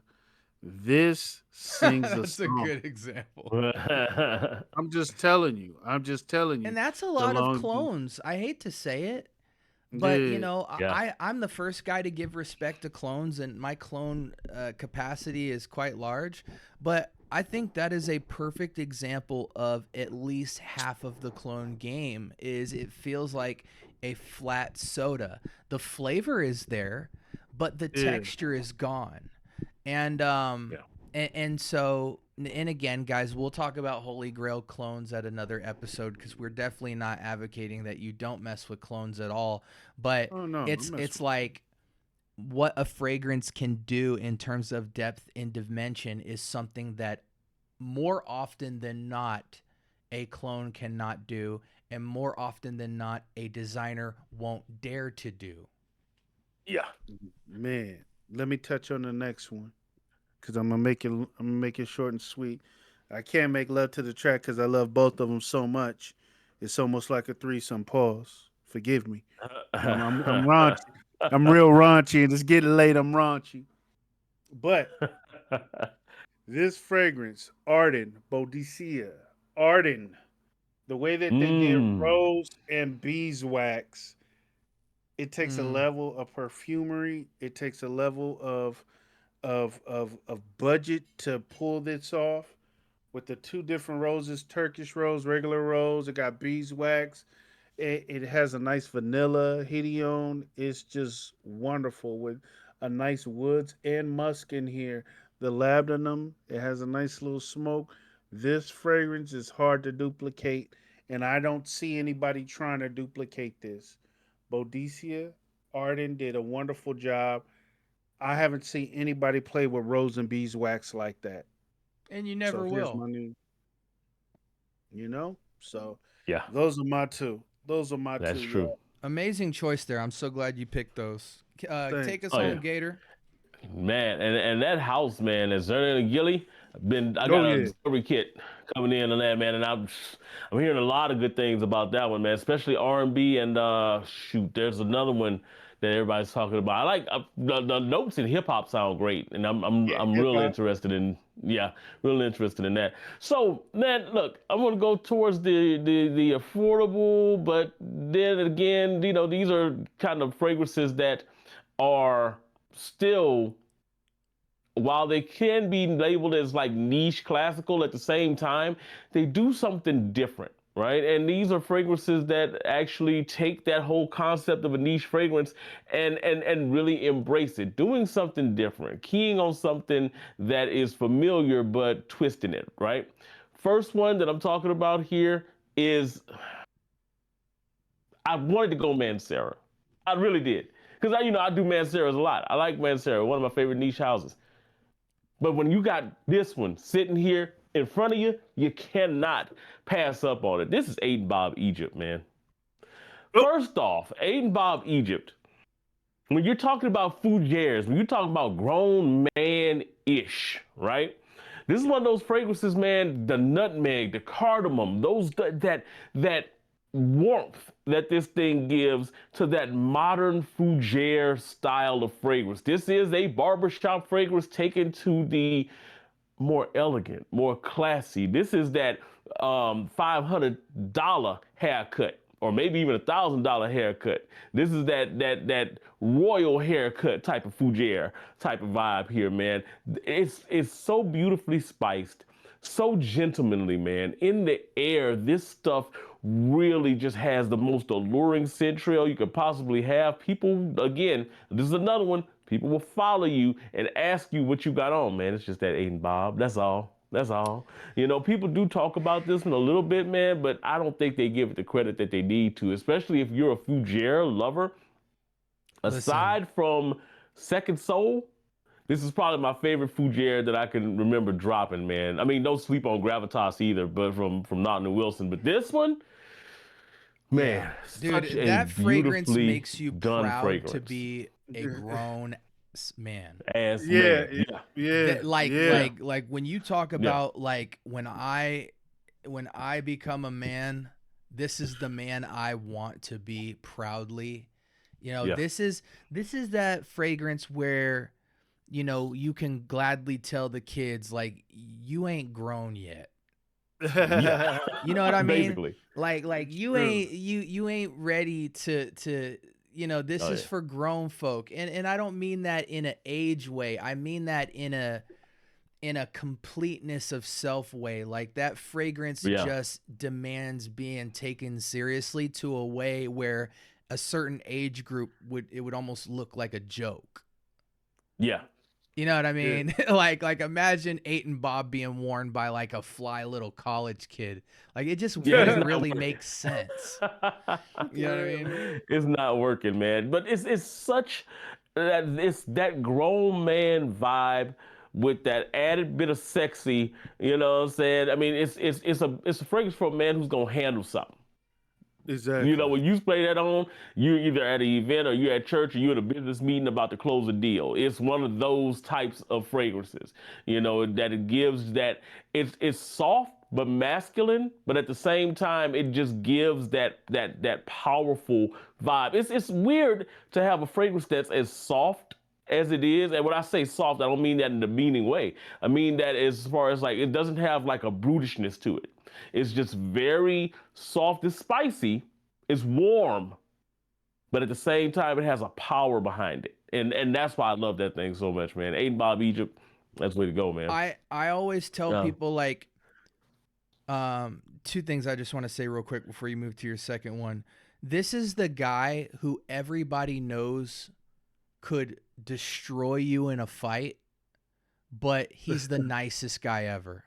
S3: This sings a
S2: That's a
S3: song.
S2: good example.
S3: I'm just telling you. I'm just telling you.
S2: And that's a
S3: The
S2: lot of
S3: long,
S2: clones. I hate to say it, but
S3: yeah,
S1: Yeah.
S2: I'm the first guy to give respect to clones, and my clone capacity is quite large. But I think that is a perfect example of at least half of the clone game. Is it feels like a flat soda. The flavor is there, but the
S3: Yeah.
S2: texture is gone. And
S1: Yeah.
S2: and so and again, guys, we'll talk about Holy Grail clones at another episode because we're definitely not advocating that you don't mess with clones at all. But
S3: Oh no,
S2: it's like what a fragrance can do in terms of depth and dimension is something that more often than not a clone cannot do, and more often than not a designer won't dare to do.
S1: Yeah.
S3: man. Let me touch on the next one because I'm gonna make it short and sweet. I can't make love to the track because I love both of them so much. It's almost like a threesome. Pause. Forgive me. I'm raunchy. I'm real raunchy, and it's getting late. I'm raunchy. But this fragrance, Arden, Boadicea, Arden, the way that they did
S1: mm.
S3: rose and beeswax, it takes a
S2: Mm.
S3: level of perfumery. It takes a level of budget to pull this off. With the two different roses, Turkish rose, regular rose, it got beeswax. It has a nice vanilla hedione. It's just wonderful with a nice woods and musk in here. The labdanum, it has a nice little smoke. This fragrance is hard to duplicate, and I don't see anybody trying to duplicate this. Boadicea Arden did a wonderful job. I haven't seen anybody play with rose and beeswax like that.
S2: And you
S3: So
S2: never
S3: here's
S2: will.
S3: my new, So
S1: Yeah,
S3: those are my two. Those are my
S1: that's
S3: two,
S1: true.
S3: y'all.
S2: Amazing choice there. I'm so glad you picked those. Take us
S3: Thanks.
S1: Oh
S2: home,
S1: yeah.
S2: Gator.
S1: Man, and that house, man, is Zerna and Gilly. I
S3: Oh
S1: got a
S3: yeah.
S1: discovery kit coming in on that, man, and I'm hearing a lot of good things about that one, man. Especially R&B and shoot, there's another one that everybody's talking about. I like the notes in hip hop sound great, and
S3: Yeah,
S1: I'm
S3: hip
S1: real
S3: hop.
S1: interested in real interested in that. So, man, look, I'm gonna go towards the affordable, but then again, these are kind of fragrances that are still, while they can be labeled as like niche classical at the same time, they do something different, right? And these are fragrances that actually take that whole concept of a niche fragrance and really embrace it, doing something different, keying on something that is familiar but twisting it, right? First one that I'm talking about here is, I wanted to go Mancera. I really did. Because I do Manceras a lot. I like Mancera, one of my favorite niche houses. But when you got this one sitting here in front of you, you cannot pass up on it. This is Aiden Bob Egypt, man.
S3: Oh,
S1: First off, Aiden Bob Egypt, when you're talking about fougères, when you're talking about grown man-ish, right? This is one of those fragrances, man, the nutmeg, the cardamom, that warmth that this thing gives to that modern fougere style of fragrance. This is a barbershop fragrance taken to the more elegant, more classy. This is that $500 haircut, or maybe even $1,000 haircut. This is that royal haircut type of fougere type of vibe here, man. It's so beautifully spiced, so gentlemanly, man. In the air, this stuff really just has the most alluring scent trail you could possibly have. People, again, this is another one. People will follow you and ask you what you got on, man. It's just that Aiden Bob. That's all. That's all. People do talk about this one a little bit, man, but I don't think they give it the credit that they need to, especially if you're a fougere lover.
S2: Listen,
S1: Aside from Second Soul, this is probably my favorite fougere that I can remember dropping, man. I mean, don't sleep on Gravitas either, but from Naughton and Wilson. But this one,
S2: yeah,
S1: man, such
S2: dude,
S1: a
S2: that fragrance
S1: beautifully
S2: makes you
S1: done
S2: proud to
S1: fragrance.
S2: be a grown man.
S1: As
S3: yeah,
S1: man, yeah,
S2: That like
S1: yeah,
S2: like like when you talk
S1: yeah,
S2: about like when I become a man, this is the man I want to be proudly.
S1: yeah,
S2: This is that fragrance where you can gladly tell the kids like you ain't grown yet.
S1: yeah.
S3: yeah.
S2: You know what I mean?
S1: Basically.
S2: Like
S3: It's
S2: you
S3: true.
S2: ain't you ain't ready to this
S1: Oh
S2: is
S1: yeah.
S2: for grown folk. And I don't mean that in an age way. I mean that in a completeness of self way. Like that fragrance
S1: Yeah.
S2: just demands being taken seriously to a way where a certain age group would almost look like a joke.
S1: Yeah.
S2: You know what I
S3: Yeah.
S2: mean? like imagine 8 and Bob being worn by like a fly little college kid. Like it just
S1: Yeah, it's
S2: wouldn't
S1: not
S2: really
S1: working.
S2: make sense. You know what I mean?
S1: It's not working, man. But it's such that it's that grown man vibe with that added bit of sexy. You know what I'm saying? I mean, it's a fragrance for a man who's gonna handle something. You know,
S3: Exactly.
S1: when you spray that on, you're either at an event or you're at church or you're at a business meeting about to close a deal. It's one of those types of fragrances, you know, that it gives that it's soft but masculine, but at the same time, it just gives that powerful vibe. It's weird to have a fragrance that's as soft as it is. And when I say soft, I don't mean that in the meaning way. I mean that as far as like it doesn't have like a brutishness to it. It's just very soft. It's spicy. It's warm, but at the same time, it has a power behind it. And that's why I love that thing so much, man. Aiden Bob Egypt, that's the way to go, man.
S2: I always tell
S1: Yeah.
S2: people like two things I just want to say real quick before you move to your second one. This is the guy who everybody knows could destroy you in a fight, but he's the nicest guy ever.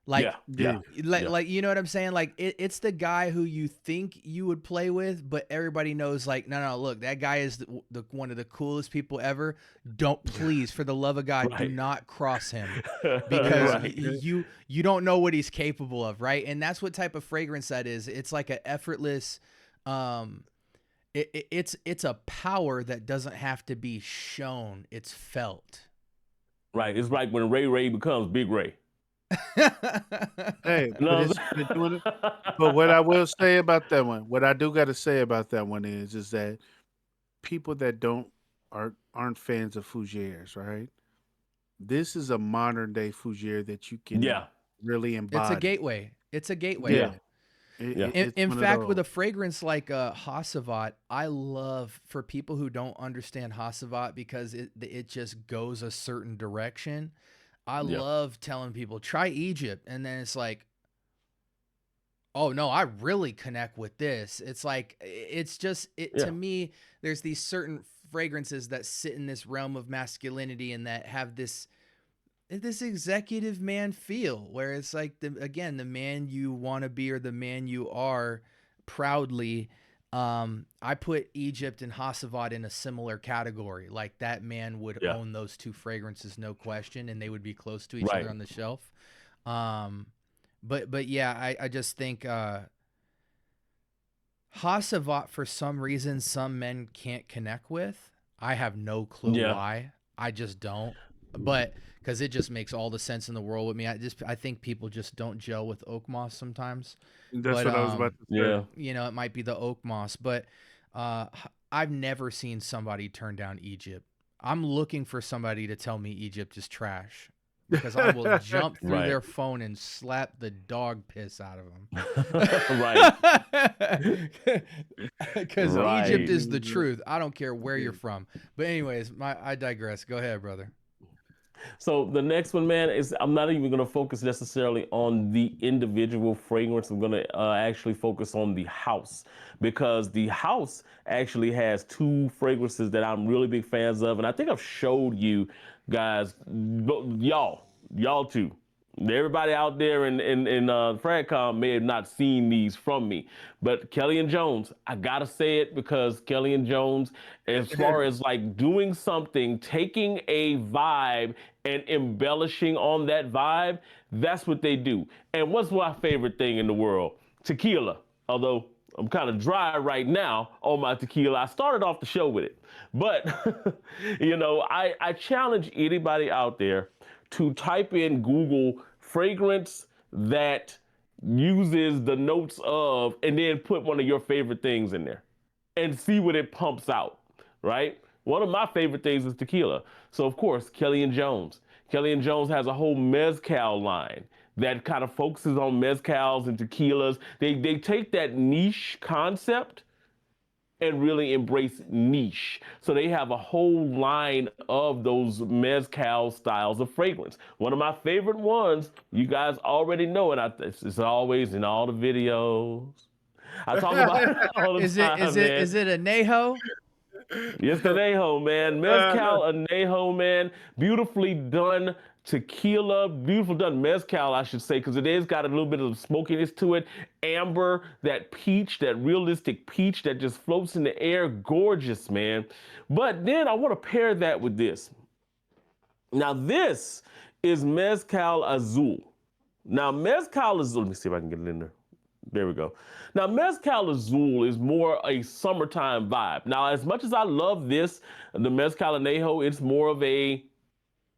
S2: Like,
S1: Yeah.
S2: like you know what I'm saying? Like it's the guy who you think you would play with, but everybody knows like, no, look, that guy is the one of the coolest people ever. Don't, please, for the love of God, do
S1: Right.
S2: not cross him because
S1: Right.
S2: you don't know what he's capable of, right? And that's what type of fragrance that is. It's like an effortless, it's a power that doesn't have to be shown. It's felt.
S1: Right. It's like when Ray becomes Big Ray.
S3: Hey, but
S1: No.
S3: it's been doing it. But what I will say about that one, what I do got to say about that one is that people that aren't fans of fougères, right? This is a modern day fougère that you can
S1: Yeah.
S3: really embody.
S2: It's a gateway. It's a gateway.
S3: Yeah.
S1: Yeah.
S3: It's
S2: In
S3: one of
S2: fact, with a
S3: those.
S2: fragrance like Hasavat, I love for people who don't understand Hasavat because it just goes a certain direction. I
S1: Yeah.
S2: love telling people try Egypt, and then it's like, oh no, I really connect with this. It's like it's just it
S1: Yeah.
S2: to me. There's these certain fragrances that sit in this realm of masculinity and that have this executive man feel where it's like the man you want to be or the man you are proudly. I put Egypt and Hasavat in a similar category. Like that man would
S1: Yeah.
S2: own those two fragrances, no question, and they would be close to each
S1: Right.
S2: other on the shelf. But yeah, I just think Hasavat, for some reason, some men can't connect with. I have no clue
S1: Yeah.
S2: why. I just don't. But because it just makes all the sense in the world with me. I think people just don't gel with oak moss sometimes.
S3: That's
S2: But,
S3: what I was about to say.
S1: Yeah.
S2: you know, it might be the oak moss, but I've never seen somebody turn down Egypt. I'm looking for somebody to tell me Egypt is trash because I will jump through
S1: Right.
S2: their phone and slap the dog piss out of them.
S1: Right.
S2: Because
S1: Right.
S2: Egypt is the truth. I don't care where you're from. But anyways, I digress. Go ahead, brother.
S1: So the next one, man, is I'm not even going to focus necessarily on the individual fragrance. I'm going to actually focus on the house because the house actually has two fragrances that I'm really big fans of, and I think I've showed you guys, y'all too. Everybody out there in FragComm may have not seen these from me, but Kelly and Jones, I gotta say it because Kelly and Jones, as far as like doing something, taking a vibe and embellishing on that vibe, that's what they do. And what's my favorite thing in the world? Tequila. Although I'm kind of dry right now on my tequila. I started off the show with it, but you know, I challenge anybody out there to type in Google fragrance that uses the notes of, and then put one of your favorite things in there and see what it pumps out, right? One of my favorite things is tequila. So of course, Kelly and Jones. Kelly and Jones has a whole mezcal line that kind of focuses on mezcals and tequilas. They take that niche concept and really embrace niche. So they have a whole line of those mezcal styles of fragrance. One of my favorite ones, you guys already know, and it's always in all the videos. I talk about it all the time, man.
S2: Is it a Neho?
S1: Yes, the Anejo, man. Mezcal Anejo, man. Beautifully done tequila. Beautiful done mezcal, I should say, because it is got a little bit of smokiness to it. Amber, that peach, that realistic peach that just floats in the air. Gorgeous, man. But then I want to pair that with this. Now, this is Mezcal Azul. Now, Mezcal Azul, let me see if I can get it in there. There we go. Now, Mezcal Azul is more a summertime vibe. Now, as much as I love this, the Mezcal Anejo, it's more of a,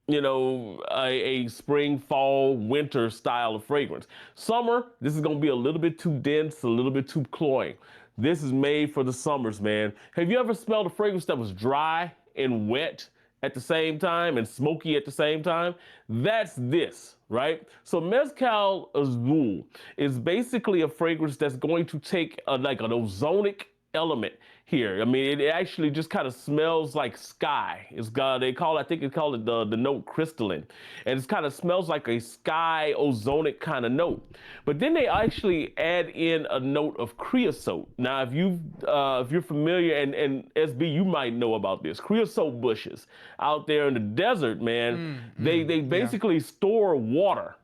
S1: a spring, fall, winter style of fragrance. Summer, this is going to be a little bit too dense, a little bit too cloying. This is made for the summers, man. Have you ever smelled a fragrance that was dry and wet at the same time and smoky at the same time? That's this, right? So Mezcal Azul is basically a fragrance that's going to take like an ozonic element here. I mean, it actually just kind of smells like sky. It's got, I think they call it the note crystalline. And it kind of smells like a sky ozonic kind of note. But then they actually add in a note of creosote. Now, if you're familiar, and SB, you might know about this, creosote bushes out there in the desert, man, they basically store water,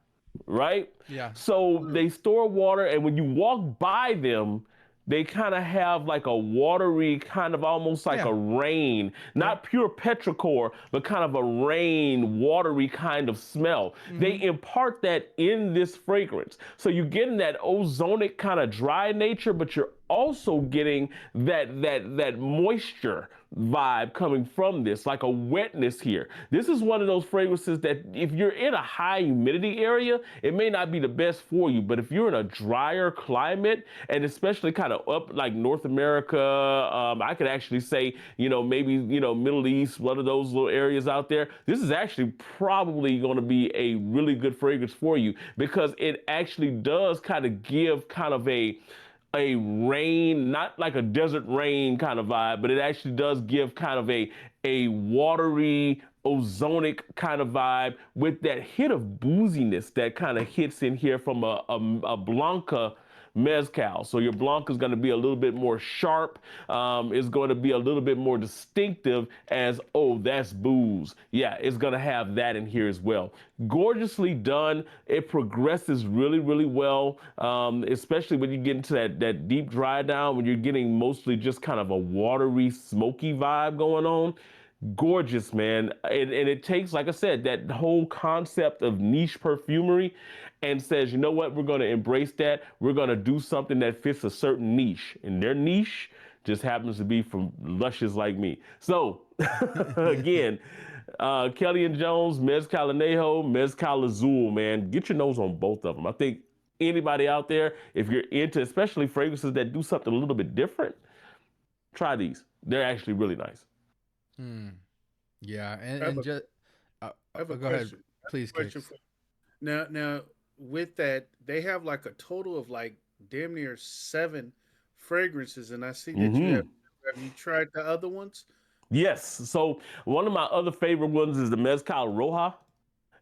S1: right?
S2: Yeah.
S1: So they store water, and when you walk by them, they kind of have like a watery, kind of almost like a rain, not pure petrichor, but kind of a rain, watery kind of smell. They impart that in this fragrance. So you're getting that ozonic kind of dry nature, but you're also getting that moisture vibe coming from this, like a wetness here. This is one of those fragrances that if you're in a high humidity area, it may not be the best for you, but if you're in a drier climate, and especially kind of up like North America, I could actually say, maybe, Middle East, one of those little areas out there, this is actually probably going to be a really good fragrance for you, because it actually does kind of give kind of a rain, not like a desert rain kind of vibe, but it actually does give kind of a watery, ozonic kind of vibe with that hit of booziness that kind of hits in here from a Blanca mezcal. So your Blanca is going to be a little bit more sharp. It's going to be a little bit more distinctive as, oh, that's booze. Yeah, it's going to have that in here as well. Gorgeously done. It progresses really, really well, especially when you get into that deep dry down, when you're getting mostly just kind of a watery, smoky vibe going on. Gorgeous, man. And it takes, like I said, that whole concept of niche perfumery and says, you know what, we're going to embrace that. We're going to do something that fits a certain niche. And their niche just happens to be from lushes like me. So, again, Kelly and Jones, Mezcal Anejo, Mezcal Azul, man. Get your nose on both of them. I think anybody out there, if you're into especially fragrances that do something a little bit different, try these. They're actually really nice.
S2: Yeah, and just
S3: I have a
S2: go ahead,
S3: question.
S2: please,
S3: Question
S2: Kicks.
S3: for now. With that, they have like a total of like damn near 7 fragrances, and I see that you have. Have you tried the other ones?
S1: Yes. So one of my other favorite ones is the Mezcal Roja.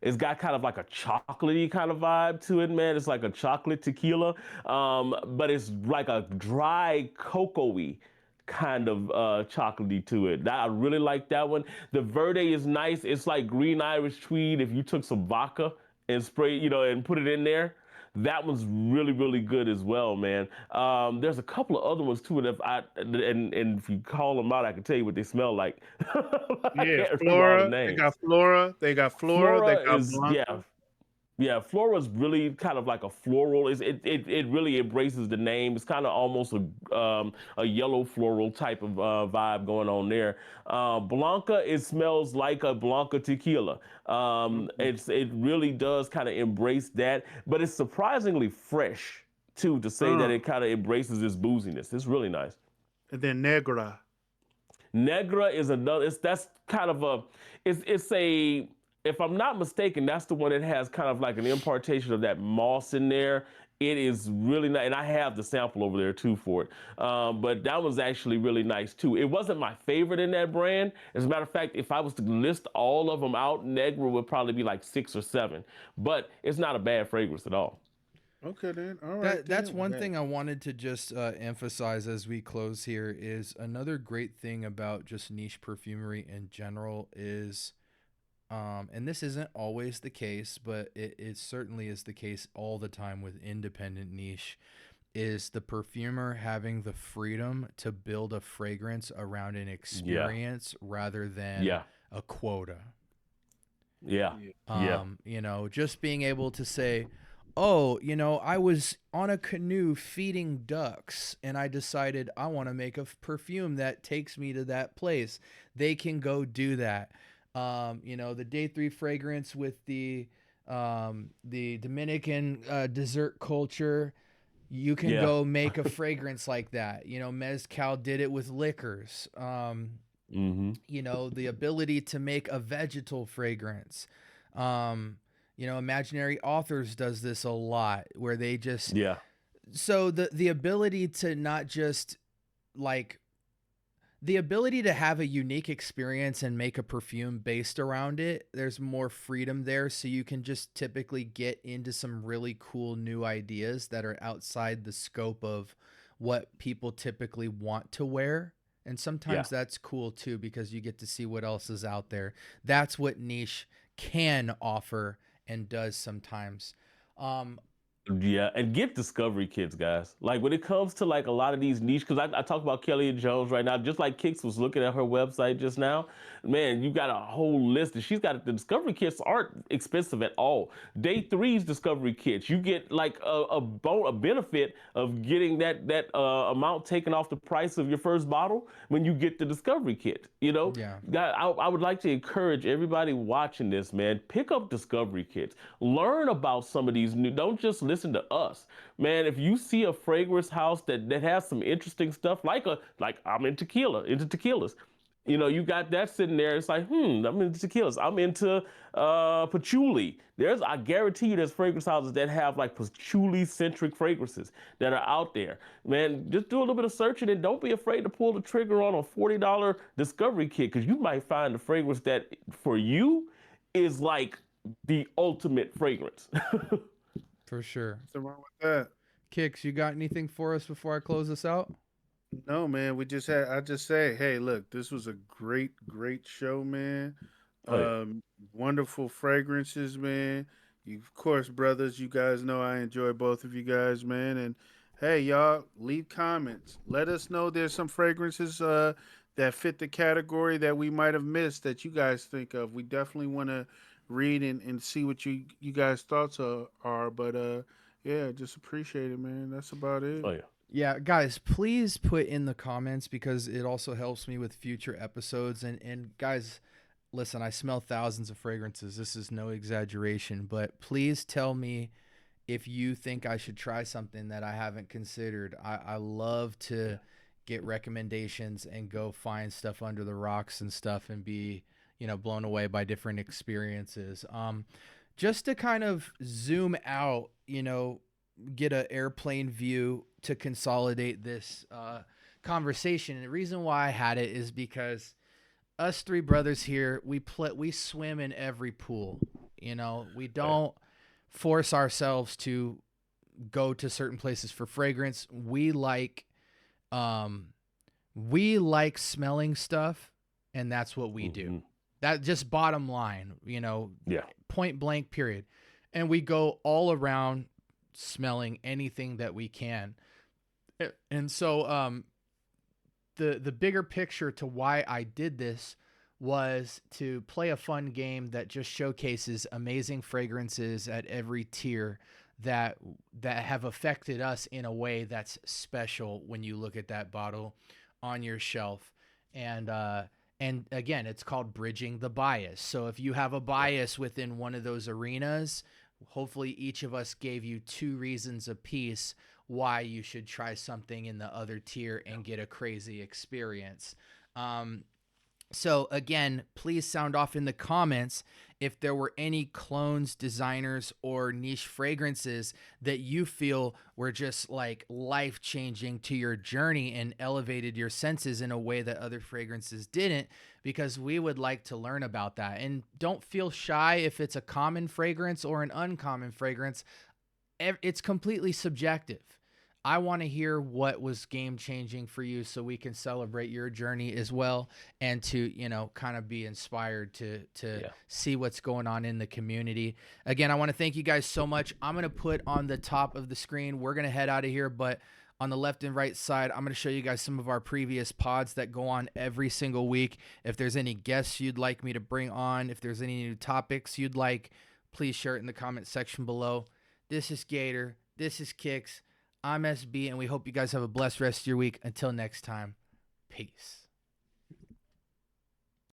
S1: It's got kind of like a chocolatey kind of vibe to it, man. It's like a chocolate tequila, but it's like a dry cocoa-y kind of chocolatey to it. I really like that one. The Verde is nice. It's like green Irish tweed if you took some vodka and spray, and put it in there. That one's really, really good as well, man. There's a couple of other ones too, and if you call them out, I can tell you what they smell like. I
S3: Yeah,
S1: can't remember all the
S3: Flora. They
S1: names.
S3: got Flora. They got Flora. They
S1: Flora
S3: got
S1: is,
S3: Blanca.
S1: yeah, yeah, Flora's really kind of like a floral. It really embraces the name. It's kind of almost a yellow floral type of vibe going on there. Blanca, it smells like a Blanca tequila.
S3: Mhm.
S1: It really does kind of embrace that, but it's surprisingly fresh too, to say that
S3: Uh,
S1: it kind of embraces this booziness. It's really nice.
S3: and then Negra.
S1: Negra is another. That's kind of a. It's a. If I'm not mistaken, that's the one that has kind of like an impartation of that moss in there It is really nice, and I have the sample over there too for it. But that was actually really nice too. It wasn't my favorite in that brand. As a matter of fact, if I was to list all of them out, Negra would probably be like 6 or 7. But it's not a bad fragrance at all.
S3: Okay, then. All right,
S2: That's
S3: then.
S2: one thing I wanted to just emphasize as we close here is another great thing about just niche perfumery in general is, and this isn't always the case, but it certainly is the case all the time with independent niche, is the perfumer having the freedom to build a fragrance around an
S1: Yeah.
S2: experience rather than
S1: Yeah.
S2: a quota.
S1: Yeah. Yeah.
S2: Just being able to say, oh, I was on a canoe feeding ducks and I decided I want to make a perfume that takes me to that place. They can go do that. The day 3 fragrance with the Dominican dessert culture, you can
S1: Yeah.
S2: go make a fragrance like that. Mezcal did it with liquors. The ability to make a vegetal fragrance. Imaginary Authors does this a lot where they just,
S1: Yeah.
S2: so the ability to not just like the ability to have a unique experience and make a perfume based around it, there's more freedom there. So you can just typically get into some really cool new ideas that are outside the scope of what people typically want to wear. And sometimes
S1: Yeah.
S2: that's cool too, because you get to see what else is out there. That's what niche can offer and does sometimes.
S1: Yeah, and get discovery kits, guys. Like when it comes to like a lot of these niche, because I talk about Kelly and Jones right now, just like Kix was looking at her website just now. Man, you got a whole list, and she's got the discovery kits aren't expensive at all. Day three's discovery kits, you get like a benefit of getting that amount taken off the price of your first bottle when you get the discovery kit.
S2: Yeah.
S1: I would like to encourage everybody watching this, man. Pick up discovery kits. Learn about some of these new. Don't just listen to us, man. If you see a fragrance house that has some interesting stuff, like I'm into tequilas. You got that sitting there. It's like, I'm into tequilas. I'm into patchouli. I guarantee you, there's fragrance houses that have like patchouli centric fragrances that are out there. Man, just do a little bit of searching and don't be afraid to pull the trigger on a $40 discovery kit, because you might find a fragrance that for you is like the ultimate fragrance.
S2: For sure.
S3: What's wrong with that?
S2: Kix, you got anything for us before I close this out?
S3: No, man. I just say, hey, look, this was a great show, man.
S1: Oh yeah.
S3: Wonderful fragrances, man. Of course, brothers, you guys know I enjoy both of you guys, man. And hey, y'all, leave comments. Let us know there's some fragrances that fit the category that we might have missed that you guys think of. We definitely want to read and see what you guys thoughts are. But yeah, just appreciate it, man. That's about
S1: Oh
S3: it.
S1: yeah.
S2: Yeah, guys, please put in the comments because it also helps me with future episodes. And guys, listen, I smell thousands of fragrances. This is no exaggeration, but please tell me if you think I should try something that I haven't considered. I love to get recommendations and go find stuff under the rocks and stuff and be, blown away by different experiences. Just to kind of zoom out, get an airplane view to consolidate this conversation. And the reason why I had it is because us 3 brothers here, we swim in every pool. We don't force ourselves to go to certain places for fragrance. We like smelling stuff, and that's what we do. That just bottom line,
S1: Yeah.
S2: point blank period. And we go all around smelling anything that we can. And so the bigger picture to why I did this was to play a fun game that just showcases amazing fragrances at every tier that have affected us in a way that's special when you look at that bottle on your shelf. And again, it's called bridging the bias. So if you have a bias within one of those arenas, hopefully each of us gave you 2 reasons apiece why you should try something in the other tier and get a crazy experience. So again, please sound off in the comments if there were any clones, designers, or niche fragrances that you feel were just like life-changing to your journey and elevated your senses in a way that other fragrances didn't, because we would like to learn about that. And don't feel shy if it's a common fragrance or an uncommon fragrance. It's completely subjective. I want to hear what was game changing for you so we can celebrate your journey as well, and to, you know, kind of be inspired to see what's going on in the community. Again, I want to thank you guys so much. I'm going to put on the top of the screen, we're going to head out of here, but on the left and right side, I'm going to show you guys some of our previous pods that go on every single week. If there's any guests you'd like me to bring on, if there's any new topics you'd like, please share it in the comment section below. This is Gator. This is Kix. I'm SB, and we hope you guys have a blessed rest of your week. Until next time, peace.